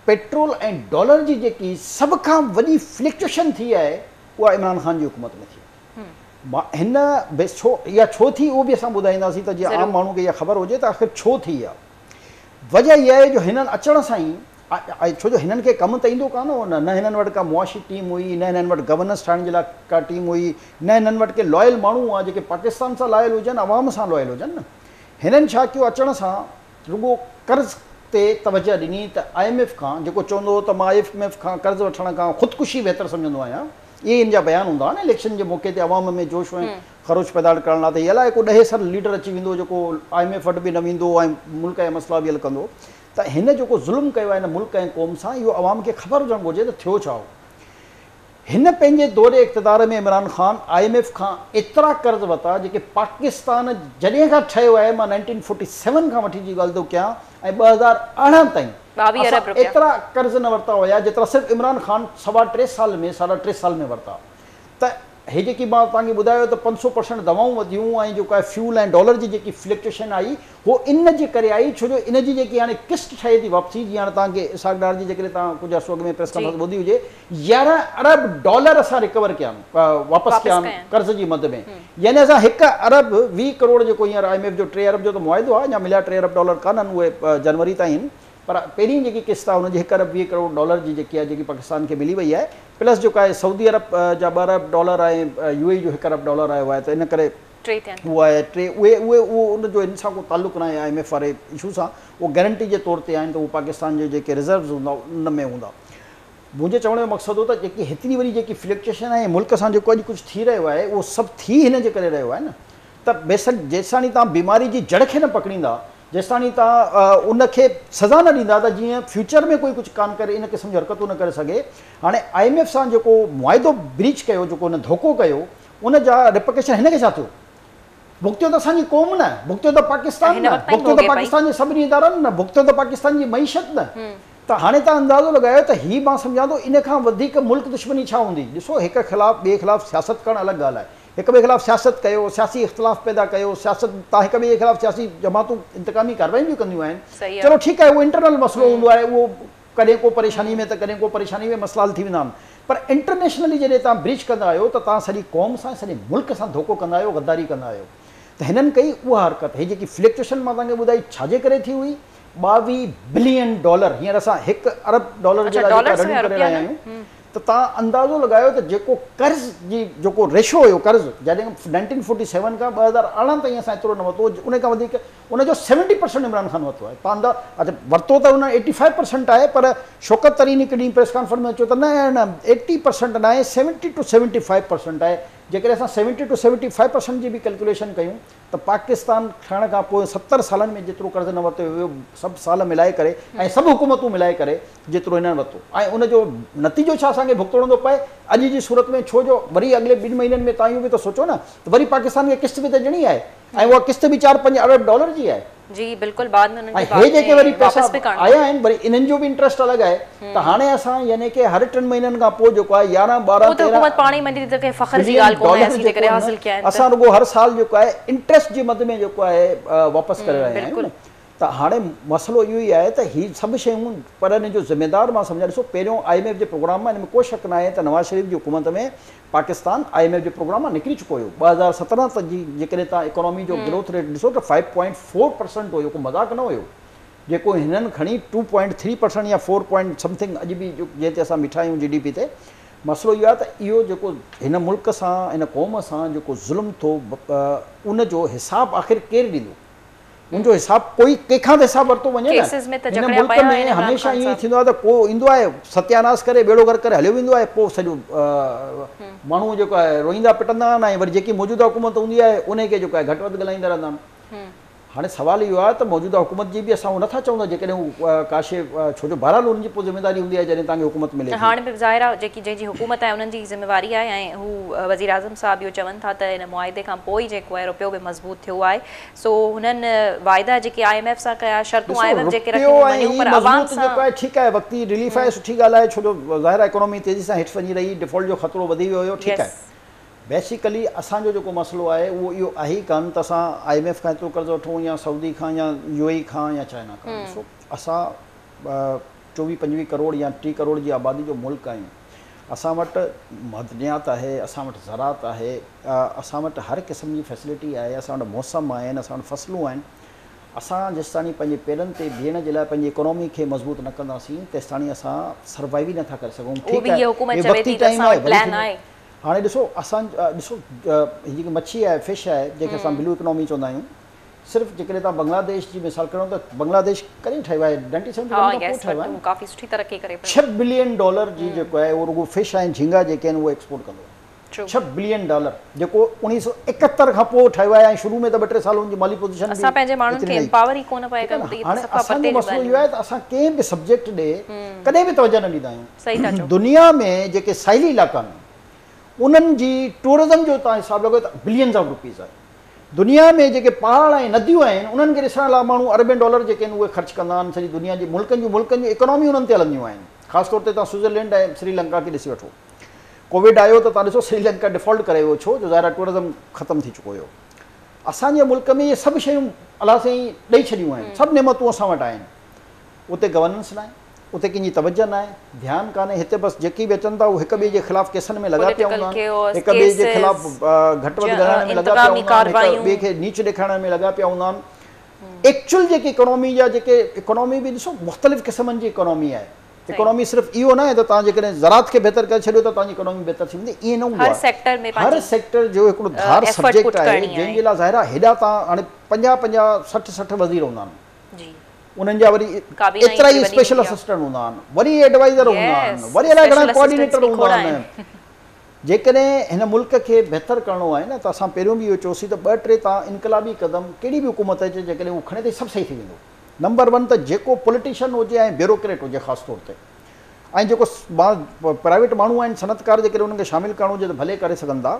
पेट्रोल ऐं डॉलर जी जेकी सभ खां वॾी फ्लक्चुएशन थी आहे उहा इमरान ख़ान जी हुकूमत में थी। हिन छो इहा छो थी उहो बि असां ॿुधाईंदासीं त जीअं आम माण्हू खे इहा ख़बर हुजे त आख़िर छो थी आहे। वजह इहा आहे जो हिननि अचण सां ई छो जो हिननि खे कमु त ईंदो कान हो, न हिननि वटि का मुआशी टीम हुई, न हिननि वटि गवर्नेंस ठाहिण जे लाइ का टीम हुई, न हिननि वटि के लॉयल माण्हू हुआ जेके पाकिस्तान सां लॉयल हुजनि, अवाम सां लॉयल हुजनि। न हिननि छा कयो, अचण सां रुॻो कर्ज़ ते तवजह ॾिनी त IMF खां जेको चवंदो हो त मां IMF खां कर्ज़ वठण खां ख़ुदकुशी बहितर सम्झंदो आहियां, इहे हिन जा बयान हूंदा न इलेक्शन जे मौक़े ते अवाम में जोश ऐं ख़रोश पैदा करण लाइ। त इहे अलाए को ॾहे सर लीडर अची वेंदो जेको IMF वटि बि न वेंदो ऐं मुल्क जा मसइला बि हल कंदो। त हिन जेको ज़ुल्म कयो आहे हिन मुल्क ऐं क़ौम सां, इहो अवाम खे ख़बर हुजणु घुरिजे त थियो छा हो। हिन पंहिंजे दौरे इक़्तिदार में इमरान ख़ान IMF खां एतिरा कर्ज़ वरिता जेके पाकिस्तान जॾहिं खां ठहियो आहे, मां 1947 खां वठी जी ॻाल्हि थो कयां, ऐं 2018 ताईं एतिरा कर्ज़ न वरिता हुया जेतिरा सिर्फ़ु इमरान ख़ान 3.25 साल में 3.5 साल में वरिता। त हे जेकी मां तव्हांखे ॿुधायो त 500% दवाऊं वधियूं ऐं जेको आहे फ्यूल ऐं डॉलर जी जेकी फ्लक्चुएशन आई उहो इन जे करे आई छो जो इन जी जेकी हाणे किस्त ठहे थी वापसी, जीअं हाणे तव्हांखे इसाक डार जी जेकॾहिं तव्हां कुझु अर्सो अॻु में प्रेस कॉन्फ्रेंस ॿुधी हुजे, 11 अरब डॉलर असां रिकवर कया आहिनि, वापसि कया आहिनि कर्ज़ जी मद में। यानी असां 1 अरब 20 करोड़ जेको हींअर IMF जो 3 अरब जो त मुआइदो आहे, अञा मिलिया 3 अरब डॉलर कान्हनि, उहे जनवरी ताईं, पर पहिरीं जेकी किस्त आहे हुनजी 1 अरब 20 करोड़ डॉलर जी जेकी आहे जेकी पाकिस्तान खे मिली वई आहे, प्लस जेको आहे सऊदी अरब जा 2 अरब डॉलर ऐं UAE जो 1 अरब डॉलर आयो आहे। त इन करे उहो आहे 3 उहो उनजो इन सां को ताल्लुक़ न आहे IMF वारे इशू सां, उहो गारंटी जे तौर ते आहिनि त उहो पाकिस्तान जे जेके रिज़र्व्स हूंदा उन में हूंदा। मुंहिंजे चवण जो मक़सदु हो त जेकी हेतिरी वॾी जेकी फ्लक्चुएशन आहे मुल्क सां जेको अॼु कुझु थी रहियो आहे उहो सभु थी हिन जे करे रहियो आहे न। त बेशक जेसिताणी तव्हां बीमारी जी जड़ खे न पकड़ींदा, जेसिताणी तव्हां उनखे सज़ा न ॾींदा त जीअं फ्यूचर में कोई कुझु कान करे, इन क़िस्म जी हरकतूं न करे सघे। हाणे IMF सां जेको मुआइदो ब्रीच कयो, जेको हुन धोखो कयो, उन जा रिपरकशन हिन खे छा थियो? भुगतियो त असांजी क़ौम न, भुगतियो त पाकिस्तान न, भुगतियो त पाकिस्तान जे सभिनी इदारनि न, भुगतियो त पाकिस्तान जी मईशत न। त हाणे तव्हां अंदाज़ो लॻायो त हीअ मां सम्झां थो इन खां वधीक मुल्क दुश्मनी छा हूंदी। ॾिसो, हिक ख़िलाफ़ु ॿिए ख़िलाफ़ु सियासत करणु अलॻि ॻाल्हि आहे, हिक ॿिए ख़िलाफ़ु सियासत कयो, सियासी इख़्तिलाफ़ पैदा कयो, सियासत तव्हां हिक ॿिए जे ख़िलाफ़ु सियासी जमातूं इंतकामी कार्रवाई बि कंदियूं आहिनि, चलो ठीकु आहे, उहो इंटरनल मसइलो हूंदो आहे, उहो कॾहिं को परेशानी में त कॾहिं को परेशानी में मसइला हल थी वेंदा आहिनि। पर इंटरनेशनली जॾहिं तव्हां ब्रीच कंदा आहियो त तव्हां सॼी क़ौम सां सॼे मुल्क सां धोखो कंदा आहियो, गद्दारी कंदा आहियो। त हिननि कई उहा हरकत, हे जेकी फ्लक्चुएशन मां तव्हांखे ॿुधाई छाजे करे थी हुई, 22 बिलियन डॉलर, हींअर असां 1 अरब डॉलर जे लाइ रनिंग करे रहिया आहियूं। त तव्हां अंदाज़ो लॻायो त जेको कर्ज़ जी जेको रेशो हुयो, कर्ज़ जॾहिं 1947 खां 2018 ताईं असां एतिरो न वरितो, उन खां वधीक उनजो 70% इमरान ख़ान वरितो आहे। तव्हां अच्छा वरितो त उन 85% आहे, पर शौकत तरीन हिकु ॾींहुं प्रेस कॉन्फ्रेंस में चयो त न 80% न आहे, 70 to 75% आहे। जेकॾहिं असां 70 to 75% जी बि कैलकुलेशन कयूं त पाकिस्तान ठहण खां पोइ 70 सालनि में जेतिरो कर्ज़ु न वरितो हुयो, सभु साल मिलाए करे ऐं सभु हुकूमतूं मिलाए करे जेतिरो हिननि वरितो, ऐं उनजो नतीजो छा असांखे भुगतणो थो पए अॼु जी सूरत में। छो जो वरी अॻिले 2 महीननि में तव्हां इहो बि त सोचो न त वरी पाकिस्तान खे किस्त बि त ॾियणी आहे, ऐं उहा किस्त बि 4-5 अरब डॉलर जी आहे। जी बिल्कुल, बाद में उन्हनि हे जेके वरी पैसा आया आहिनि, वरी इन्हनि जो बि इंट्रस्ट अलॻि आहे। त हाणे असां यानी कि हर 3 महीननि खां पोइ जेको आहे 11-12 असां रुॻो हर साल जेको आहे इंट्रस्ट जे मद में जेको आहे वापसि करे रहिया आहियूं। त हाणे मसइलो इहो ई आहे त हीअ सभु शयूं, पर हिन जो ज़िम्मेदार मां सम्झां, ॾिसो पहिरियों IMF जे प्रोग्राम मां हिन में को शक न आहे त नवाज़ शरीफ़ जी हुकूमत में पाकिस्तान IMF जे प्रोग्राम मां निकिरी चुको हुयो। 2017 तक जी जेकॾहिं तव्हां इकोनॉमी जो ग्रोथ रेट ॾिसो त 5.4% हुयो, को मज़ाक न हुयो, जेको हिननि खणी 2.3% या 4 समथिंग अॼु बि जंहिं ते असां बीठा आहियूं GDP ते। मसइलो इहो आहे त इहो जेको हिन मुल्क सां हिन क़ौम सां जेको ज़ुल्म थो, उनजो हिसाबु आख़िर केरु ॾींदो? उनजो हिसाब कोई कंहिंखां त हिसाब वरितो वञे न। केसिस में त हिन झगड़िया मुल्क पिया में आहिनि इमरान हमेशह खान ईअं साहब। थींदो आहे त को ईंदो आहे सत्यानाश करे बेड़ो गर्क करे हलियो वेंदो आहे, पोइ सॼो माण्हू जेको आहे रोईंदा पिटंदा आहिनि ऐं वरी जेकी मौजूदा हुकूमत हूंदी आहे उनखे जेको आहे घटि वधि ॻाल्हाईंदा रहंदा आहिनि। हाणे सुवाल इहो आहे त मौजूदा हुकूमत जी बि असां उहो नथा चऊं जेकॾहिं हू काशे छो जो बहरहाल उनजी पोइ ज़िमेदारी हूंदी आहे जॾहिं तव्हांखे हुकूमत मिले। हाणे बि ज़ाहिर आहे जेकी जंहिंजी हुकूमत आहे उन्हनि जी ज़िम्मेवारी आहे ऐं हू वज़ीर आज़म साहब इहो चवनि था त हिन मुआहिदे खां पोइ जेको आहे रुपयो बि मज़बूत थियो आहे। सो हुननि वाइदा जेके IMF सां कया, शर्तूं IMF जेके रखियूं वञूं, पर आवाम सां जेको आहे ठीकु आहे, वक़्ती रिलीफ आहे, सुठी ॻाल्हि आहे, छो जो ज़ाहिर आहे इकोनॉमी तेज़ी सां हेठि वञी रही, डिफॉल्ट जो ख़तरो वधी वियो हुयो, ठीकु आहे। बेसिकली असांजो जेको मसइलो आहे उहो इहो आहे ई कान त असां IMF खां एतिरो कर्ज़ु वठूं या सऊदी खां या UAE खां या चाइना खां। ॾिसो असां 24-25 करोड़ या 30 करोड़ जी आबादी जो मुल्क आहियूं। असां वटि मदनियात आहे, असां वटि ज़रात आहे, असां वटि हर क़िस्म जी फैसिलिटी आहे, असां वटि मौसम आहिनि, असां वटि फसलूं आहिनि। असां जेसिताणी पंहिंजे पेरनि ते बीहण जे लाइ पंहिंजी इकोनॉमी खे मज़बूत न कंदासीं तेसिताणी असां सर्वाइव ई नथा करे सघूं। ठीकु आहे, हाणे ॾिसो असां ॾिसो जेकी मच्छी आहे, फिश आहे, जंहिंखे असां ब्लू इकोनॉमी चवंदा आहियूं, सिर्फ़ु जेकॾहिं तव्हां बांग्लादेश जी मिसाल खणो त बांग्लादेश कॾहिं ठहियो आहे? 97 में काफ़ी सुठी तरक़ी करे $6 बिलियन जी जेको आहे उहो रुगो फिश ऐं झींगा जेके आहिनि उहे एक्सपोर्ट कंदो आहे। $6 बिलियन जेको 1971 खां पोइ ठहियो आहे ऐं शुरू में त 2-3 साल हुनजी माली पोज़ीशन असां पंहिंजे माण्हुनि खे एम्पावर ई कोन पिया कयूं। हाणे असांजो मसइलो इहो आहे त असां कंहिं बि सब्जेक्ट ॾे कॾहिं बि तवजो न ॾींदा आहियूं। सही था चओ। दुनिया में जेके साहिली इलाइक़ा आहिनि उन्हनि जी टूरिज़म जो तव्हां हिसाब लॻो त बिलियंस ऑफ रुपीज़ आहे। दुनिया में जेके पहाड़ ऐं नदियूं आहिनि उन्हनि खे ॾिसण लाइ माण्हू अरबें डॉलर जेके आहिनि उहे ख़र्च कंदा आहिनि। सॼी दुनिया जी मुल्कनि जी इकोनॉमी उन्हनि ते हलंदियूं आहिनि। ख़ासि तौर ते तव्हां स्विट्ज़रलैंड ऐं श्रीलंका खे ॾिसी वठो। कोविड आयो त तव्हां ॾिसो श्रीलंका डिफॉल्ट करे वियो, छो जो ज़ाहिर टूरिज़म ख़तमु थी चुको हुयो। असांजे मुल्क में इहे सभु शयूं अलाह साईं ॾेई छॾियूं आहिनि, सभु नेमतूं असां वटि आहिनि। उते गवर्नेंस न आहे, उते कंहिंजी तवजो न आहे, ध्यानु कान्हे। हिते बसि जेकी बि अचनि था उहे हिक ॿिए जे ख़िलाफ़ु केसनि में लॻा पिया हूंदा आहिनि, हिक ॿिए जे ख़िलाफ़ु घटि वधि ॻाल्हाइण में लॻा पिया हूंदा आहिनि, हिक ॿिए खे नीच ॾेखारण में लॻा पिया हूंदा आहिनि। एक्चुअल जेकी इकोनॉमी जा जेके इकोनॉमी बि ॾिसो मुख़्तलिफ़ क़िस्मनि जी इकोनॉमी आहे। इकोनॉमी सिर्फ़ु इहो न आहे त तव्हां जेकॾहिं ज़रात खे बहितर करे छॾियो त तव्हांजी इकोनॉमी बहितर थी वेंदी, ईअं न हूंदो आहे। हर सेक्टर जो हिकिड़ो धार सब्जेक्ट आहे जंहिंजे लाइ ज़ाहिर आहे हेॾा तव्हां हाणे 50-50, 60-60 वज़ीर हूंदा आहिनि, उन्हनि जा वरी एतिरा ई स्पेशल असिस्टेंट हूंदा आहिनि, वरी एडवाइज़र हूंदा आहिनि, वरी अलाए घणा कोऑर्डिनेटर हूंदा आहिनि। जेकॾहिं हिन मुल्क खे बहितर करिणो आहे न त असां पहिरियों बि इहो चयोसीं त 2-3 तव्हां इनकलाबी क़दम कहिड़ी बि हुकूमत अचे जेकॾहिं उहो खणे त सभु सही थी वेंदो। नंबर 1 त जेको पॉलिटिशियन हुजे ऐं ब्यूरोक्रेट हुजे ख़ासि तौर ते, ऐं जेको प्राइवेट माण्हू आहिनि सनतकार जेकॾहिं उन्हनि खे शामिलु करिणो हुजे त भले करे सघनि था,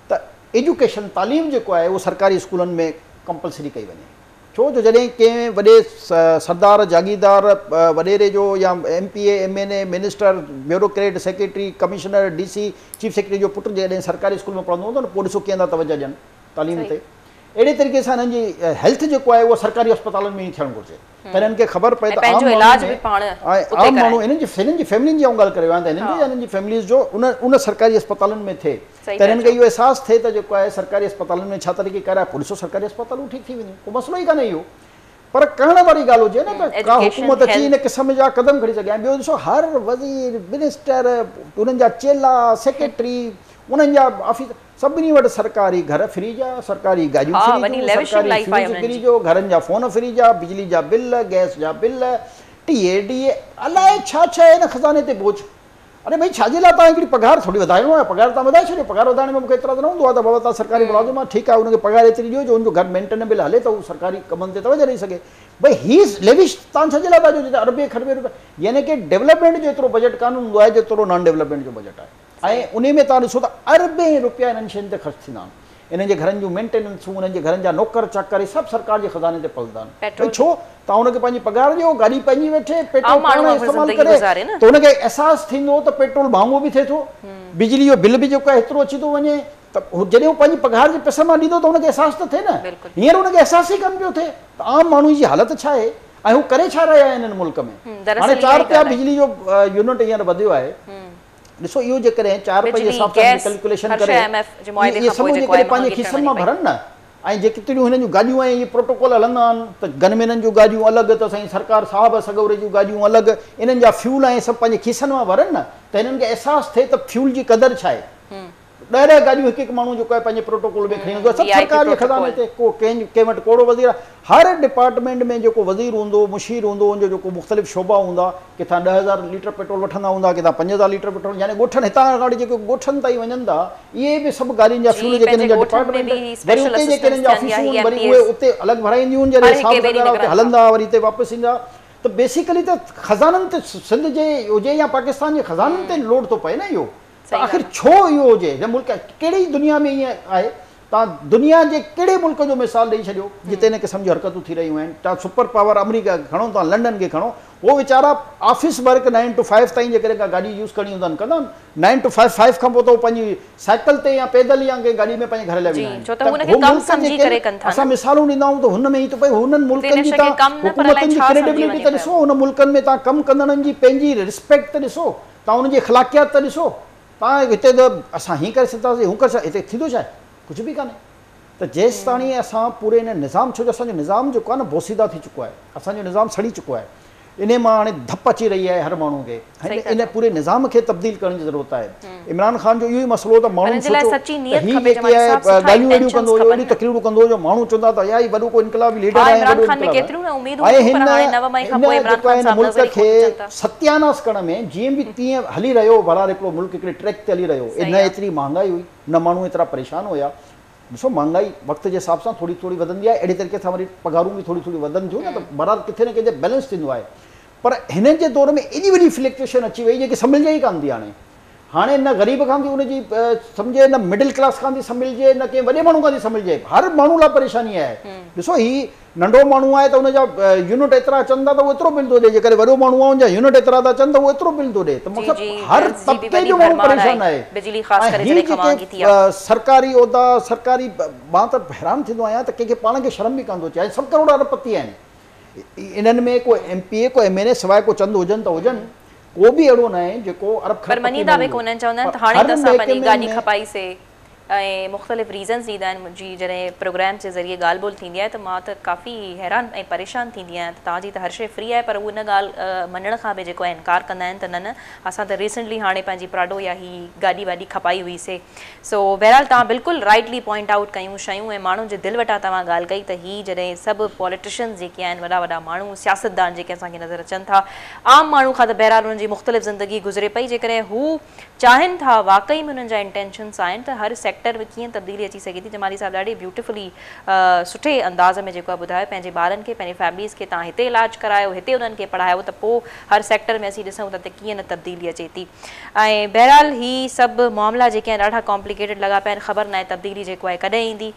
त एजुकेशन तालीम जेको आहे उहो सरकारी स्कूलनि में कंपलसरी कई वञे। छो जो जॾहिं कंहिं वॾे सरदार जागीरदार वॾेरे जो या MPA MNA minister bureaucrat secretary commissioner DC chief secretary जो पुटु जॾहिं सरकारी स्कूल में पढ़ंदो हूंदो न, पोइ ॾिसो कीअं था तवजो ॾियनि तालीम ते। अहिड़े तरीक़े सां हिननि जी हेल्थ जेको आहे उहो सरकारी अस्पतालनि में ई थियणु घुरिजे, त हिननि खे ख़बर पए त आम माण्हू हिननि जी फैमिलियुनि जी आऊं ॻाल्हि करे विया आहिनि त हिननि जी फैमिलीज़ जो उन सरकारी अस्पतालनि में थिए, त हिननि खे इहो अहसासु थिए त जेको आहे सरकारी अस्पतालनि में छा तरीक़े करे पोइ ॾिसो सरकारी अस्पतालूं ठीकु थी वेंदियूं, को मसइलो ई कान्हे इहो। पर करण वारी ॻाल्हि हुजे न त का हुकूमत अची इन क़िस्म जा क़दम खणी सघे। ऐं ॿियो ॾिसो हर वज़ीर मिनिस्टर उन्हनि जा चेला सेक्रेटरी उन्हनि जा ऑफिस सभिनी वटि सरकारी घर फ्री जा, सरकारी गाॾियूं फ्री जो, घरनि जा फ़ोन फ्री जा, बिजली जा बिल, गैस जा बिल, TADA अलाए छा छा आहे न ख़ज़ाने ते बोझ। अरे भई छाजे लाइ तव्हां हिकिड़ी पघार थोरी वधाइणो आहे, पघार तव्हां वधाए छॾियो। पघार वधाइण में मूंखे एतिरा त न हूंदो आहे त बाबा तव्हां सरकारी मुलाज़िम आहे, ठीकु आहे, हुनखे पघार एतिरी ॾियो जो हुनजो घर मेंटेनेबल हले त उहो सरकारी कमनि ते तवजो ॾेई सघे। भई हीअ लेविश तव्हां छाजे लाइ था ॾियो जिते अरबे खरबे रुपया, यानी की डेवलपमेंट जो एतिरो बजट कान हूंदो आहे जेतिरो नॉन डेवलपमेंट जो बजट आहे। ऐं उन में तव्हां ॾिसो त अरबे रुपया इन्हनि शयुनि ते ख़र्च थींदा आहिनि। इन्हनि जे घरनि जूं मेंटेनेंसूं, उन्हनि जे घरनि जा नौकर चाकर सभु सरकार जे ख़ज़ाने ते पलंदा आहिनि। छो तव्हां हुनखे पंहिंजी पघार ॾियो, गाॾी पंहिंजी वेठे, पेट्रोल पाण इस्तेमालु करे, त हुनखे अहसासु थींदो त पेट्रोल महांगो बि थिए थो, बिजली जो बिल बि जेको आहे एतिरो अची थो वञे, त जॾहिं हू पंहिंजी पघार जे पैसे मां ॾींदो त हुनखे अहसासु त थिए न। हींअर हुनखे अहसासु ई कान पियो थिए त आम माण्हू जी हालत छा आहे ऐं हू करे छा रहिया आहिनि हिन मुल्क में। हाणे 4 रुपया बिजली जो यूनिट हींअर वधियो आहे। ॾिसो इहो जेकॾहिं 4 रुपए जे हिसाब सां कैलकुलेशन करे इहे सभु जेकॾहिं पंहिंजे खीसनि मां भरनि न, ऐं जेतिरियूं हिननि जूं गाॾियूं आहिनि इहे प्रोटोकॉल हलंदा आहिनि त गनमेननि जूं गाॾियूं अलॻि, त साईं सरकार साहब सगोरे जूं गाॾियूं अलॻि, इन्हनि जा फ्यूल ऐं सभु पंहिंजे खीसनि मां भरनि न, त हिननि खे अहसासु थिए त फ्यूल जी क़दुरु छा आहे। ॾह गाॾियूं हिकु माण्हू जेको आहे पंहिंजे प्रोटोकॉल में खणी वेंदो आहे, सभु सरकार जे खज़ाने ते को कंहिं वटि कोड़ो वज़ीर हर डिपार्टमेंट में जेको वज़ीर हूंदो मुशीर हूंदो उनजो जेको मुख़्तलिफ़ शोबा हूंदा, किथां 10,000 लीटर पेट्रोल वठंदा हूंदा, किथां 5,000 लीटर पेट्रोल, यानी ॻोठनि हितां गाॾी जेके ॻोठनि ताईं वञनि था, इहे बि सभु गाॾियुनि जा फ्यूल जेके हिननि जा डिपार्टमेंट वरी उते जेके हिननि जा ऑफिसूं आहिनि वरी उहे उते अलॻि भराईंदियूं आहिनि, जॾहिं हिसाब वग़ैरह उते हलंदा वरी हिते वापसि ईंदा। त बेसिकली त खज़ाननि ते सिंध जे हुजे या पाकिस्तान जे खज़ाननि ते लोड थो पए न इहो। त आख़िर छो इहो हुजे? मुल्क कहिड़ी दुनिया में ईअं आहे? तव्हां दुनिया जे कहिड़े मुल्क जो मिसाल ॾेई छॾियो जिते इन क़िस्म जूं हरकतूं थी रहियूं आहिनि? तव्हां सुपर पावर अमेरिका खणो, तव्हां लंडन खे खणो, उहो वीचारा ऑफिस वर्क 9 to 5 ताईं जेकॾहिं का गाॾी यूज़ करणी हूंदनि कंदा, 9 to 5 खां पोइ त पंहिंजी साइकिल ते या पैदल या कंहिं गाॾी में पंहिंजे घर लाइ वेंदा आहिनि। असां मिसालूं ॾींदा आहियूं त हुन में ई त भई हुननि मुल्कनि जी तव्हां हुकूमतनि जी क्रेडिबिलिटी त ॾिसो, हुन मुल्कनि में तव्हां कमु कंदड़नि जी पंहिंजी रिस्पेक्ट त ॾिसो, तव्हां हुनजी अख़लाक़ियात त ॾिसो। तव्हां हिते त असां हीअं करे सघंदासीं हू करे हिते थींदो छा आहे? कुझु बि कान्हे। त जेसि ताणी असां पूरे इन निज़ाम, छो जो असांजो निज़ाम जेको आहे न बोसीदा थी चुको आहे, असांजो निज़ाम सड़ी चुको आहे, इन मां हाणे धप अची रही आहे हर माण्हू खे। इन पूरे निज़ाम खे तब्दील करण जी ज़रूरत आहे। इमरान ख़ान जो इहो ई मसइलो त माण्हू हीअ जेके आहे ॻाल्हियूं अहिड़ियूं कंदो हुयो, अहिड़ियूं तकरीरूं कंदो हुयो, माण्हू चवंदा त या वॾो को इनकलाबी लीडर आहे, हिन मुल्क खे सत्यानाश करण में जीअं बि तीअं हली रहियो, बराबरि हिकिड़ो मुल्क हिकिड़े ट्रैक ते हली रहियो। न एतिरी महांगाई हुई, न माण्हू एतिरा परेशान हुया। ॾिसो महांगाई वक़्त जे हिसाब सां थोरी थोरी वधंदी आहे, अहिड़े तरीक़े सां वरी पघारूं बि थोरी थोरी वधनि थियूं न, त बराबरि किथे न किथे बैलेंस थींदो आहे। पर हिन जे दौर में एॾी वॾी फ्लक्चुएशन अची वई जेकी सम्झे ई कान थी। हाणे न ग़रीब खां थी उनजी सम्झे, न मिडिल क्लास खां थी सम्झे, न कंहिं वॾे माण्हू खां थी सम्झे, हर माण्हू लाइ परेशानी आहे। ॾिसो ही नंढो माण्हू आहे त हुनजा यूनिट एतिरा अचनि था त उहो एतिरो बिल थो ॾिए, जेकॾहिं वॾो माण्हू आहे हुनजा यूनिट एतिरा था अचनि त उहो एतिरो बिल थो ॾिए। त मतिलबु हर तबिके जो माण्हू परेशान आहे। सरकारी उहिदा, सरकारी, मां त हैरान थींदो आहियां त कंहिंखे पाण खे शर्म बि कान थो अचे। सभु करोड़ अरबपति आहिनि इन्हनि में, को MPA को MNA सवाइ को चंद हुजनि त हुजनि, को बि अहिड़ो न आहे जेको अरब ऐं मुख़्तलिफ़ रीज़न्स ॾींदा आहिनि। मुंहिंजी जॾहिं प्रोग्राम जे ज़रिए ॻाल्हि ॿोल थींदी आहे त मां त काफ़ी हैरान ऐं परेशान थींदी आहियां त तव्हांजी त हर शइ फ्री आहे, पर उहा इन ॻाल्हि मञण खां बि जेको आहे इनकार कंदा आहिनि त न असां त रिसेंटली हाणे पंहिंजी प्राडो या ही गाॾी वाॾी खपाई हुईसीं। सो बहरहाल तव्हां बिल्कुलु राइटली पॉइंट आउट कयूं शयूं ऐं माण्हुनि जे दिलि वटां तव्हां ॻाल्हि कई त हीअ जॾहिं सभु पॉलिटिशियन्स जेके आहिनि, वॾा वॾा माण्हू, सियासतदान जेके असांखे नज़र अचनि था, आम माण्हू खां त बहरहाल हुननि जी मुख़्तलिफ़ ज़िंदगी गुज़रे पई। जेकॾहिं हू चाहिनि था, वाक़ई में हुननि जा इंटेंशन्स आहिनि त हर सेक्टर में कीअं तब्दीली अची सघे थी। जमाली साहब ॾाढी ब्यूटिफुली सुठे अंदाज़ में जेको आहे ॿुधायो, पंहिंजे ॿारनि खे, पंहिंजे फैमिलीज़ खे तव्हां हिते इलाजु करायो, हिते उन्हनि खे पढ़ायो, त पोइ हर सेक्टर में असीं ॾिसूं त कीअं न तब्दीली अचे थी। ऐं बहरहाल ही सभु मामला जेके आहिनि ॾाढा कॉम्प्लिकेटेड लॻा पिया आहिनि। ख़बर न आहे तब्दीली जेको आहे कॾहिं ईंदी।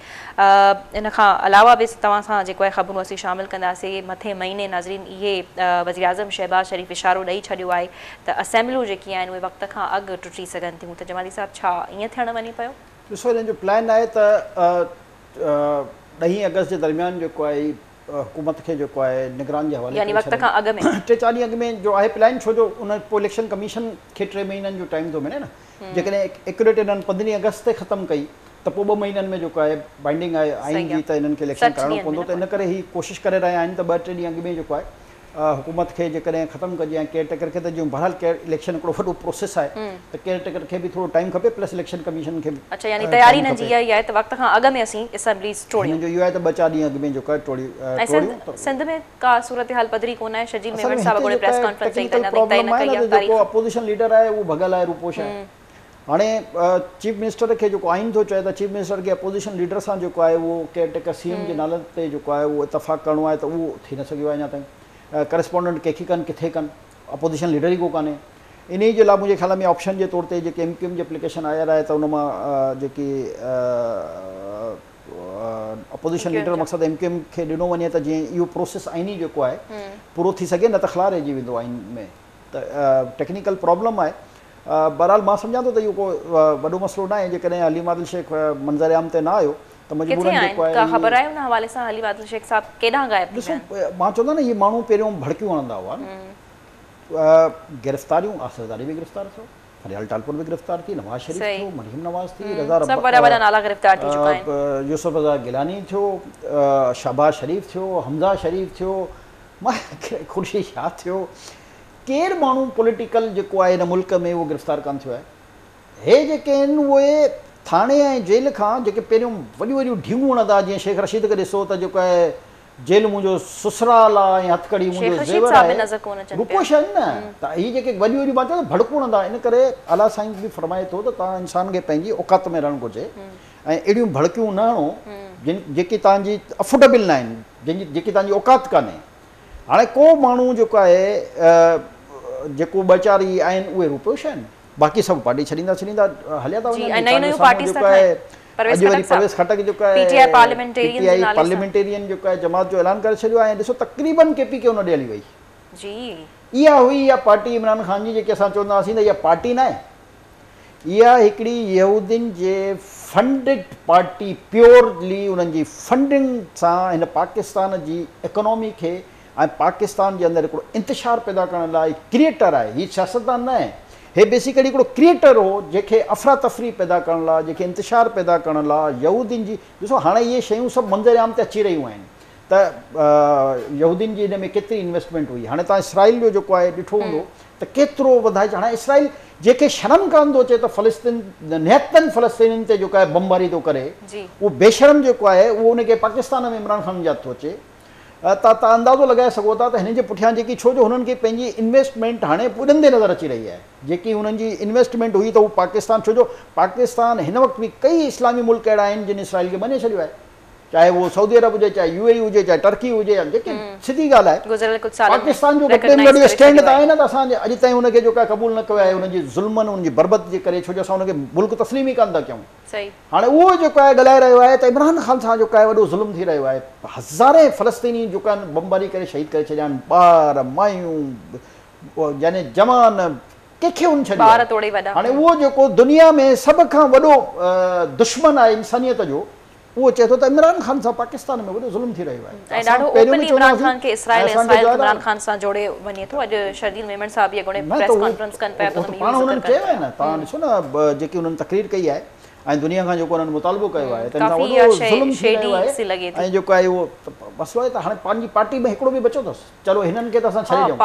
इन खां अलावा बि तव्हां सां जेको आहे ख़बरूं असीं शामिलु कंदासीं। मथे महीने नाज़रीन इहे वज़ीर आज़म शहबाज़ शरीफ़ इशारो ॾेई छॾियो आहे त असेंबलियूं जेकी आहिनि उहे वक़्त खां अॻु टुटी सघनि थियूं। त जमाली साहब छा ईअं थियणु वञे पियो? ॾिसो हिननि जो प्लान आहे त 10 अगस्त जे दरमियान जेको आहे हुकूमत खे जेको आहे निगरान जे हवाले, यानी वक़्त खां अॻु में 3-4 ॾींहं अॻु में जो आहे प्लान, छो जो उन पोइ इलेक्शन कमीशन खे 3 महीननि जो टाइम थो मिले न। जेकॾहिं एक्यूरेट इन्हनि 15 अगस्त ते ख़तमु कई त पोइ 2 महीननि में जेको आहे बाइंडिंग आहे आइन जी, त इन्हनि खे इलेक्शन करणो पवंदो। त इन करे ही कोशिशि करे रहिया आहिनि त 2-3 ॾींहं अॻु में जेको आहे हुकूमत खे जेकॾहिं ख़तमु कजे ऐं केयर टेकर खे, त जो बहरहाल केयर इलेक्शन हिकिड़ो वॾो प्रोसेस आहे, त केयर टेकर खे बि थोरो टाइम खपे, प्लस इलेक्शन कमीशन खे। अच्छा, यानी तयारी न जी आहे त वक़्त खां अॻु में असीं असेंबलीज़ टोड़ियूं। जो इहो आहे त 2-4 ॾींहं अॻु में जेको आहे टोड़ियूं। सिंध में का सूरत हाल पधरी कोन आहे? शजील मेवट साहब कोई प्रेस कॉन्फ्रेंस चई त जेको अपोजिशन लीडर आहे उहो भॻल आहे, रूपोश आहे। हाणे चीफ मिनिस्टर खे जेको आइन थो चए त चीफ मिनिस्टर खे अपोजिशन लीडर सां जेको आहे उहो केयर टेकर CM जे नाले ते जेको आहे उहो इतफ़ाक़ करिणो आहे, त उहो थी न सघियो आहे अञा ताईं। करस्पॉन्डेंट कंहिंखे कनि, किथे कनि, अपोजिशन लीडर ई को कान्हे। इन जे लाइ मुंहिंजे ख़्याल में ऑप्शन जे तौर ते जेके MQM जी एप्लीकेशन आयल आहे, त उन मां जेकी अपोजिशन लीडर मक़सदु MQM खे ॾिनो वञे त जीअं इहो प्रोसेस आइनी जेको आहे पूरो थी सघे, न त ख़िलार रहिजी वेंदो आइन में। त टेक्निकल प्रॉब्लम आहे। बहरहाल मां सम्झां थो त इहो को वॾो मसइलो न आहे। जेकॾहिं हलीम आदिल शेख मंज़र आम ते न आयो त मजबूरन जेको आहे ख़बर आहे उन हवाले सां हलीम आदिल शेख साहब केॾां गायब थी विया आहिनि? मां चवंदा न इहे माण्हू पहिरियों भड़कियूं हणंदा हुआ, गिरफ़्तारियूं, आसिफ़ बि गिरफ़्तार थियो, फरियाल टालपुर भी गिरफ्तार थी, नवाज शरीफ थियो, मरियम नवाज थी, यूसुफ रज़ा गिलानी थियो, शहबाज शरीफ थियो, हमज़ा शरीफ थियो, खुर्शीद शाह थियो, केर माण्हू पॉलिटिकल जेको आहे हिन मुल्क में उहो गिरफ़्तार कान थियो आहे। हे जेके आहिनि उहे थाणे ऐं जेल खां जेके पहिरियों वॾियूं वॾियूं ढींगूं हणंदा, जीअं शेख रशीद खे ॾिसो त जेको आहे जेल मुंहिंजो ससुराल आहे ऐं हथकड़ी मुंहिंजो ज़ेवर आहे, रुपोश आहिनि न। त हीअ जेके वॾियूं वॾियूं मां चवां भड़कूं हणंदा, इन करे अला साईं बि फरमाए थो त तव्हां इंसान खे पंहिंजी औकात में रहणु घुरिजे ऐं अहिड़ियूं भड़कियूं न हणो जेकी तव्हांजी अफोर्डेबल न आहिनि, जेकी तव्हांजी औकात कान्हे। हाणे को माण्हू जेको आहे जेको ॿ चार ई आहिनि उहे रुपोश आहिनि, बाक़ी सभु पार्टी छॾींदा हलिया था वञनि। अॼु वरी परवेज़ खटक जेको आहे पीटीआई पार्लियामेंटेरियन जेको आहे जमात जो ऐलान करे छॾियो आहे। ॾिसो तक़रीबन केपी के हुन ॾे हली वई जी। इहा हुई इहा पार्टी इमरान ख़ान जी, जेके असां चवंदा हुआसीं त इहा पार्टी न आहे, इहा हिकिड़ी यहूदियुनि जे फंडिड पार्टी, प्योरली उन्हनि जी फंडिंग सां हिन पाकिस्तान जी इकोनॉमी खे ऐं पाकिस्तान जे अंदरि हिकिड़ो इंतिशार पैदा करण लाइ क्रिएटर आहे। हीअ सियासतदान न आहे, हे बेसिकली हिकिड़ो क्रिएटर हो जंहिंखे अफ़रा तफ़री पैदा करण लाइ, जंहिंखे इंतिशार पैदा करण लाइ यहूदियुनि जी, ॾिसो हाणे इहे शयूं सभु मंज़र आम ते अची रहियूं आहिनि त यहूदियुनि जी हिन में केतिरी इन्वेस्टमेंट हुई। हाणे तव्हां इसराइल जो जेको आहे ॾिठो हूंदो त केतिरो वधाए, हाणे इसराइल जेके शर्म कान थो अचे त फ़लस्तीन निहत्तनि फ़लस्तीनियुनि ते जेको आहे बमबारी थो करे, उहो बेशर्म जेको आहे उहो उनखे पाकिस्तान में इमरान ख़ान यादि थो अचे। तव्हां अंदाज़ो लॻाए सघो था त हिन जे पुठियां जेकी, छो जो हुननि खे पंहिंजी इन्वेस्टमेंट हाणे पुॼंदे नज़र अची रही आहे। जेकी हुननि जी इन्वेस्टमेंट हुई त उहो पाकिस्तान, छो जो पाकिस्तान हिन वक़्तु बि कई इस्लामी मुल्क अहिड़ा आहिनि जिन इसराइल खे मञे छॾियो आहे, चाहे वो सऊदी अरब हुजे, चाहे यूएई हुजे, चाहे टर्की हुजे, जेके सिधी ॻाल्हि आहे पाकिस्तान जो घटि स्टैंड त आहे न, त असां अॼु ताईं हुनखे जेको आहे क़बूल न कयो आहे हुनजी ज़ुल्मनि, हुनजी बरबत जे करे, छो जो असां हुनखे मुल्क तस्लीम ई कान था कयूं। हाणे उहो जेको आहे ॻाल्हाए रहियो आहे त इमरान ख़ान सां जेको आहे वॾो ज़ुल्म थी रहियो आहे। हज़ारे फ़लस्तीनी जेको आहे बमबारी करे शहीद करे छॾिया आहिनि, ॿार मायूं यानी जवान, कंहिंखे उन छॾियो। हाणे उहो जेको दुनिया में सभ खां वॾो दुश्मन आहे इंसानियत जो, उहो चए थो त इमरान ख़ान सां पाकिस्तान में वॾो ज़ुल्म थी रहियो आहे। ऐं ॾाढो ओपनली इमरान ख़ान खे इसराइल इमरान ख़ान सां जोड़े वञे थो। अॼु शर्जील मेमन साहब बि अॻोणे प्रेस कॉन्फ्रेंस कनि पिया, पाण हुननि चयो आहे न, तव्हां ॾिसो न जेकी हुननि तकरीर कई आहे ऐं दुनिया खां जेको हुननि मुतालबो कयो आहे, ऐं जेको आहे उहो मसलो आहे त हाणे पंहिंजी पार्टी में हिकिड़ो बि बचो अथसि, चलो हिननि खे त असां छॾे ॾियूं।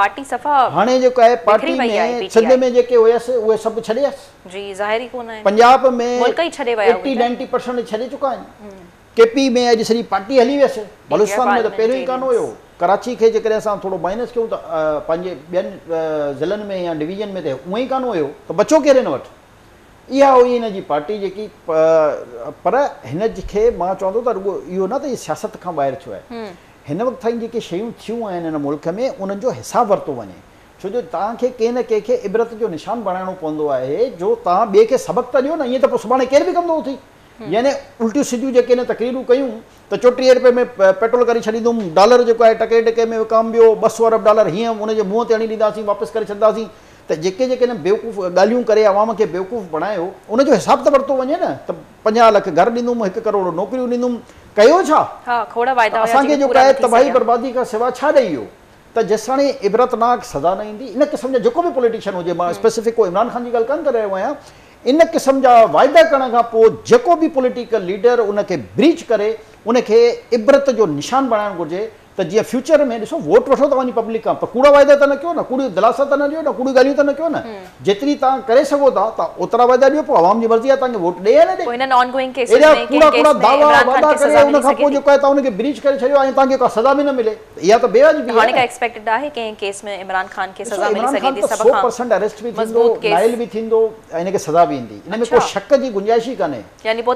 हाणे जेको आहे पार्टी में सिंध में जेके हुयसि उहे सभु छॾे वियसि, पंजाब में 80-90% छॾे चुका आहिनि, केपी में अॼु सॼी पार्टी हली वियसि, बलूचिस्तान में त पहिरियों ई कान हुयो, कराची खे जेकॾहिं असां थोरो माइनस कयूं त पंहिंजे ॿियनि ज़िलनि में या डिवीजन में त उअं ई कान हुयो, त बचो केरु हिन वटि। इहा हुई हिन जी पार्टी जेकी, पर हिन खे मां चवंदो त रुॻो इहो न त इहो सियासत खां ॿाहिरि थियो आहे। हिन वक़्तु ताईं जेके शयूं थियूं आहिनि हिन मुल्क में उन्हनि जो हिसाबु वरितो वञे, छो जो तव्हांखे कंहिं न कंहिंखे इबरत जो निशान बणाइणो पवंदो आहे, जो तव्हां ॿिए खे सबक़ु त ॾियो न, ईअं त पोइ सुभाणे केरु बि कंदो थी। यानी उल्टियूं सिधियूं जेके हिन तकरीरूं कयूं त 34 रुपए में पेट्रोल करे छॾींदुमि, डॉलर जेको आहे टके टके में विकाम ॿियो, 200 अरब डॉलर हीअं हुनजे मुंहं ते हणी ॾींदासीं, वापसि करे छॾींदासीं। त जेके जेके न बेवकूफ़ ॻाल्हियूं करे आवाम खे बेवकूफ़ बणायो, उनजो हिसाब त वरितो वञे न, त 50 लख घर ॾींदुमि, 1 करोड़ नौकिरियूं ॾींदुमि, कयो छा? असांखे जेको आहे तबाही बर्बादी खां सवाइ छा ॾेई वियो? त जेसिताणी इबरतनाक सज़ा न ईंदी, इन क़िस्म जा जेको बि पॉलिटिशियन हुजे, मां स्पेसिफिक को इमरान ख़ान जी ॻाल्हि कान करे रहियो आहियां, इन क़िस्म जा वाइदा करण खां पोइ जेको बि पॉलिटिकल लीडर उनखे ब्रीच करे उनखे इबरत जो निशान बणाइणु घुरिजे, त जीअं फ्यूचर में ॾिसो वोट वठो तव्हांजी पब्लिक खां, पर कूड़ा वाइदा त न कयो न, कूड़ी दिलासा त न ॾियो न, कूड़ी ॻाल्हियूं त न कयो न, जेतिरी तव्हां करे सघो था तव्हां ओतिरा वाइदा ॾियो, पोइ आवाम जी मर्ज़ी आहे तव्हांखे वोट ॾे या न ॾे। कूड़ा कूड़ा दावा वादा करे उन खां पोइ जेको आहे तव्हां उनखे ब्रीच करे छॾियो ऐं तव्हांखे का सज़ा बि न मिले, इहा त बेवाजिबी आहे। हाणे का एक्सपेक्टेड आहे कंहिं केस में इमरान ख़ान खे सज़ा मिली सघे थी, 100% अरेस्ट बि थींदो, नाइल बि थींदो, ऐं इनखे सज़ा बि ईंदी, इन में को शक जी गुंजाइश ई कान्हे। यानी पोइ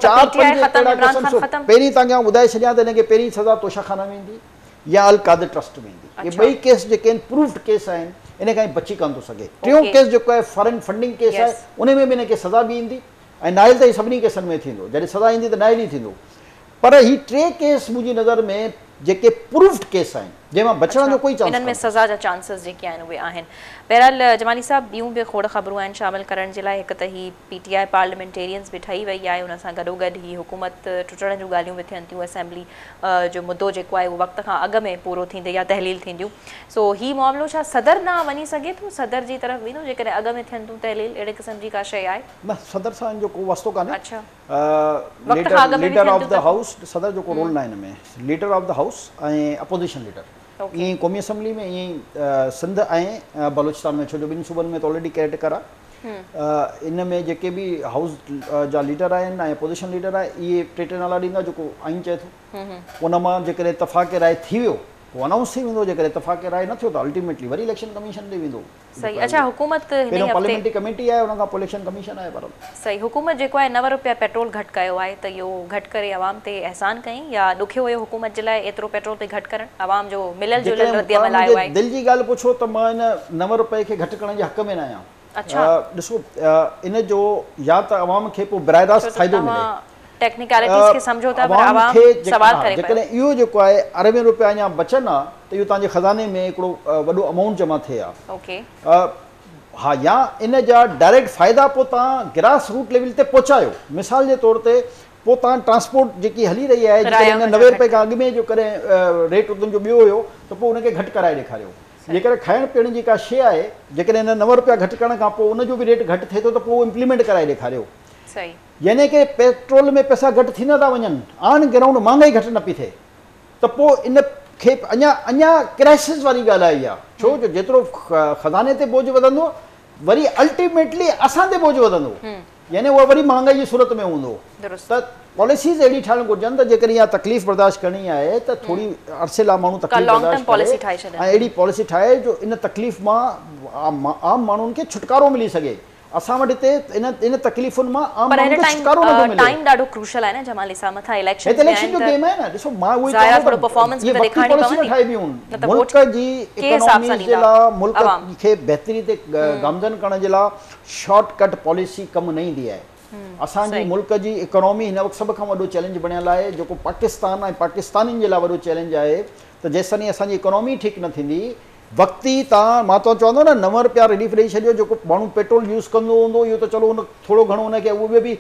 पहिरीं तव्हांखे ॿुधाए छॾियां त हिनखे पहिरीं सज़ा तोशाखाना में ईंदी या अल कादर ट्रस्ट में ईंदी। ये ॿई केस जेके आहिनि प्रूफ्ड केस आहिनि, इन खां बची कान थो सघे। टियों केस जेको आहे फॉरेन फंडिंग केस आहे, उन में बि हिनखे सज़ा बि ईंदी, ऐं नाइल त सभिनी केसनि में थींदो, जॾहिं सज़ा ईंदी त नाइल ई थींदो। पर ही 3 केस मुंहिंजी नज़र में जेके प्रूफ्ड केस आहिनि, जंहिंमां बचण जो कोई चांस इन्हनि में सज़ा जा चांसेस जेके आहिनि उहे आहिनि। बहरहाल जमाली साहब, ॿियूं बि खोड़ ख़बरूं आहिनि शामिल करण जे लाइ। हिकु त ही पीटीआई पार्लियामेंटेरियंस बि ठही वई आहे, उन सां गॾोगॾु ही हुकूमत टुटण जूं ॻाल्हियूं बि थियनि थियूं, असेंबली जो मुद्दो जेको आहे उहो वक़्त खां अॻु में पूरो थींदे या तहलील थींदियूं। सो ही मामिलो छा सदर न वञी सघे थो, सदर जी तरफ़ वेंदो जेकॾहिं अॻु में थियनि थियूं तहलील, अहिड़े क़िस्म जी का शइ आहे? न, सदर सां जो को वास्तो कान्हे। अच्छा, लीडर ऑफ द हाउस, सदर जो को रोल न आहे हिन में, लीडर ऑफ द हाउस ऐं अपोजिशन लीडर, ईअं क़ौमी असम्बली में, ईअं सिंध ऐं बलूचिस्तान में, छो जो ॿिनि सूबनि में त ऑलरेडी केयर टेकर आहे। इन में जेके बि हाउस जा लीडर आहिनि ऐं अपोजिशन लीडर आहे इहे टे नाला ॾींदा जेको आइन चए थो। उन मां जेकॾहिं इतफ़ाक़ राय थी वियो पोइ अनाउंस थी वेंदो, जेकॾहिं इतफ़ाक़ राय न थियो त अल्टीमेटली वरी इलेक्शन कमीशन ॾे वेंदो। सही। अच्छा, हुकूमत पहिरियों पार्लियामेंट्री कमेटी आहे, उन खां पोइ इलेक्शन कमीशन आहे। पर सही, हुकूमत जेको आहे 9 रुपया पेट्रोल घटि कयो आहे त इहो घटि करे आवाम ते एहसान कयईं या ॾुखियो हुयो हुकूमत जे लाइ एतिरो पेट्रोल ते घटि करणु? आवाम जो मिलियल जुलियल रद्दमल आयो आहे। दिलि जी ॻाल्हि पुछो त मां इन 9 रुपए खे घटि करण जे हक़ में न आहियां। अच्छा, ॾिसो इन जो या त आवाम खे पोइ बराए फ़ाइदो मिले, टेक्निकलिटीज़ खे सम्झो था, पर आवाम सवाल करे जेकॾहिं इहो जेको आहे अरबें रुपया अञा बचनि आहे त इहो तव्हांजे ख़ज़ाने में हिकिड़ो वॾो अमाउंट जमा थिए आहे। ओके, हा, या इन जा डायरेक्ट फ़ाइदा पोइ तव्हां ग्रास रूट लेवल ते पहुचायो। मिसाल जे तौर ते पोइ तव्हां ट्रांसपोर्ट जेकी हली रही आहे जेकॾहिं 90 रुपए खां अॻु में जो कॾहिं रेट उन जो ॿियो हुयो त पोइ उनखे घटि कराए ॾेखारियो। जेकॾहिं खाइण पीअण जी का शइ आहे जेकॾहिं इन 9 रुपया घटि करण खां पोइ उनजो बि रेट घटि थिए थो त पोइ इम्प्लीमेंट कराए ॾेखारियो। सही, यानी कि पेट्रोल में पैसा घटि थींदा था वञनि, ऑन ग्राउंड महांगाई घटि न पई थिए त पोइ इन खे अञा क्राइसिस वारी ॻाल्हि आहे इहा। छो जो जेतिरो ख़ज़ाने ते बोझ वधंदो वरी अल्टीमेटली असां ते बोझ वधंदो, यानी उहा वरी महांगाई जी सूरत में हूंदो। त पॉलिसीज़ अहिड़ी ठाहिणु घुरिजनि त जेकॾहिं इहा तकलीफ़ बर्दाश्त करणी आहे त थोरी अरसे लाइ माण्हू तकलीफ़ बर्दाश्त करे ऐं अहिड़ी पॉलिसी ठाहे जो इन तकलीफ़ मां आम माण्हुनि खे छुटकारो मिली सघे। असां वटि हिते इन तकलीफ़ुनि मां आम माण्हुनि खे छुटकारो नथो मिले। टाइम ॾाढो क्रूशल आहे न जमाली साहब, मथां इलेक्शन जो गेम आहे न। ॾिसो मां उहो ज़ाहिर थोरो परफॉर्मेंस में ॾेखारणी पवंदी, ठाहे बियूं मुल्क जी इकोनॉमी जे लाइ, मुल्क खे बहितरी ते गामज़न करण जे लाइ शॉर्टकट पॉलिसी कमु न ईंदी आहे। असांजी मुल्क जी इकोनॉमी हिन वक़्तु सभ खां वॾो चैलेंज बणियलु आहे, जेको पाकिस्तान ऐं पाकिस्तानियुनि जे लाइ वॾो चैलेंज आहे। त जेसिताईं असांजी इकोनॉमी ठीकु न थींदी वक़्ती मां त चवंदो न 9 रुपया रिलीफ ॾेई छॾियो, जेको माण्हू पेट्रोल यूज़ कंदो हूंदो इहो त चलो उन थोरो घणो उनखे उहो बि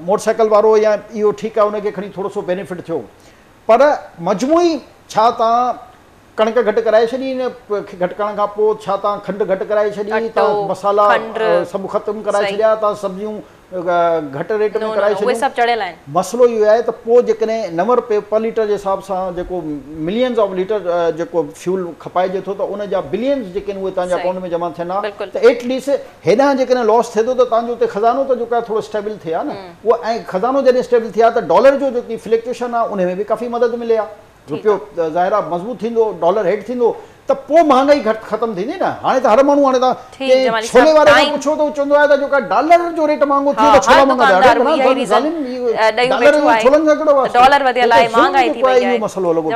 मोटरसाइकिल वारो या इहो ठीकु आहे उनखे खणी थोरो सो बेनिफिट थियो, पर मजमूई छा तव्हां कणिक घटि कराए छॾी, इन घटि करण खां पोइ छा तव्हां खंडु घटि कराए छॾी, तव्हां मसाला सभु ख़तमु कराए छॾिया, तव्हां सब्जियूं घटि रेट में कराए छॾियो। मसइलो इहो आहे त पोइ जेकॾहिं 9 रुपए पर लीटर जे हिसाब सां जेको मिलियंस ऑफ लीटर जेको फ्यूल खपाइजे थो त उन जा बिलियंस जेके आहिनि उहे तव्हांजे अकाउंट में जमा थियनि हा त एटलीस्ट हेॾां जेकॾहिं लॉस थिए थो त तव्हांजो उते ख़ज़ानो त जेको आहे थोरो स्टेबल थिए हा न। उहो ऐं ख़ज़ानो जॾहिं स्टेबल थिया त डॉलर जो जेकी फ्लक्चुएशन आहे उन में बि काफ़ी मदद मिले हा। रुपयो ज़ाहिर आहे मज़बूत थींदो, डॉलर हेठि थींदो त पोइ महांगाई घटि ख़तमु थींदी न। हाणे त हर माण्हू हाणे तव्हां छोले वारे खां पुछो त चवंदो आहे त जेका डॉलर जो रेट महांगो थियो त छोला महांगा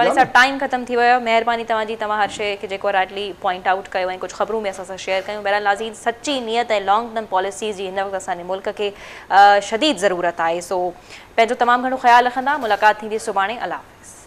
थिया। टाइम ख़तम थी वियो, महिरबानी तव्हांजी, तव्हां हर शइ खे जेको राइटली पॉइंट आउट कयो ऐं कुझु ख़बरूं बि असां सां शेयर कयूं। बहरहाल नाज़रीन, सची नियत ऐं लॉन्ग टर्म पॉलिसीज़ जी हिन वक़्तु असांजे मुल्क खे शदीद ज़रूरत आहे। सो पंहिंजो तमामु घणो ख़्यालु रखंदा। मुलाक़ात थींदी सुभाणे। अल्लाह हाफ़िज़।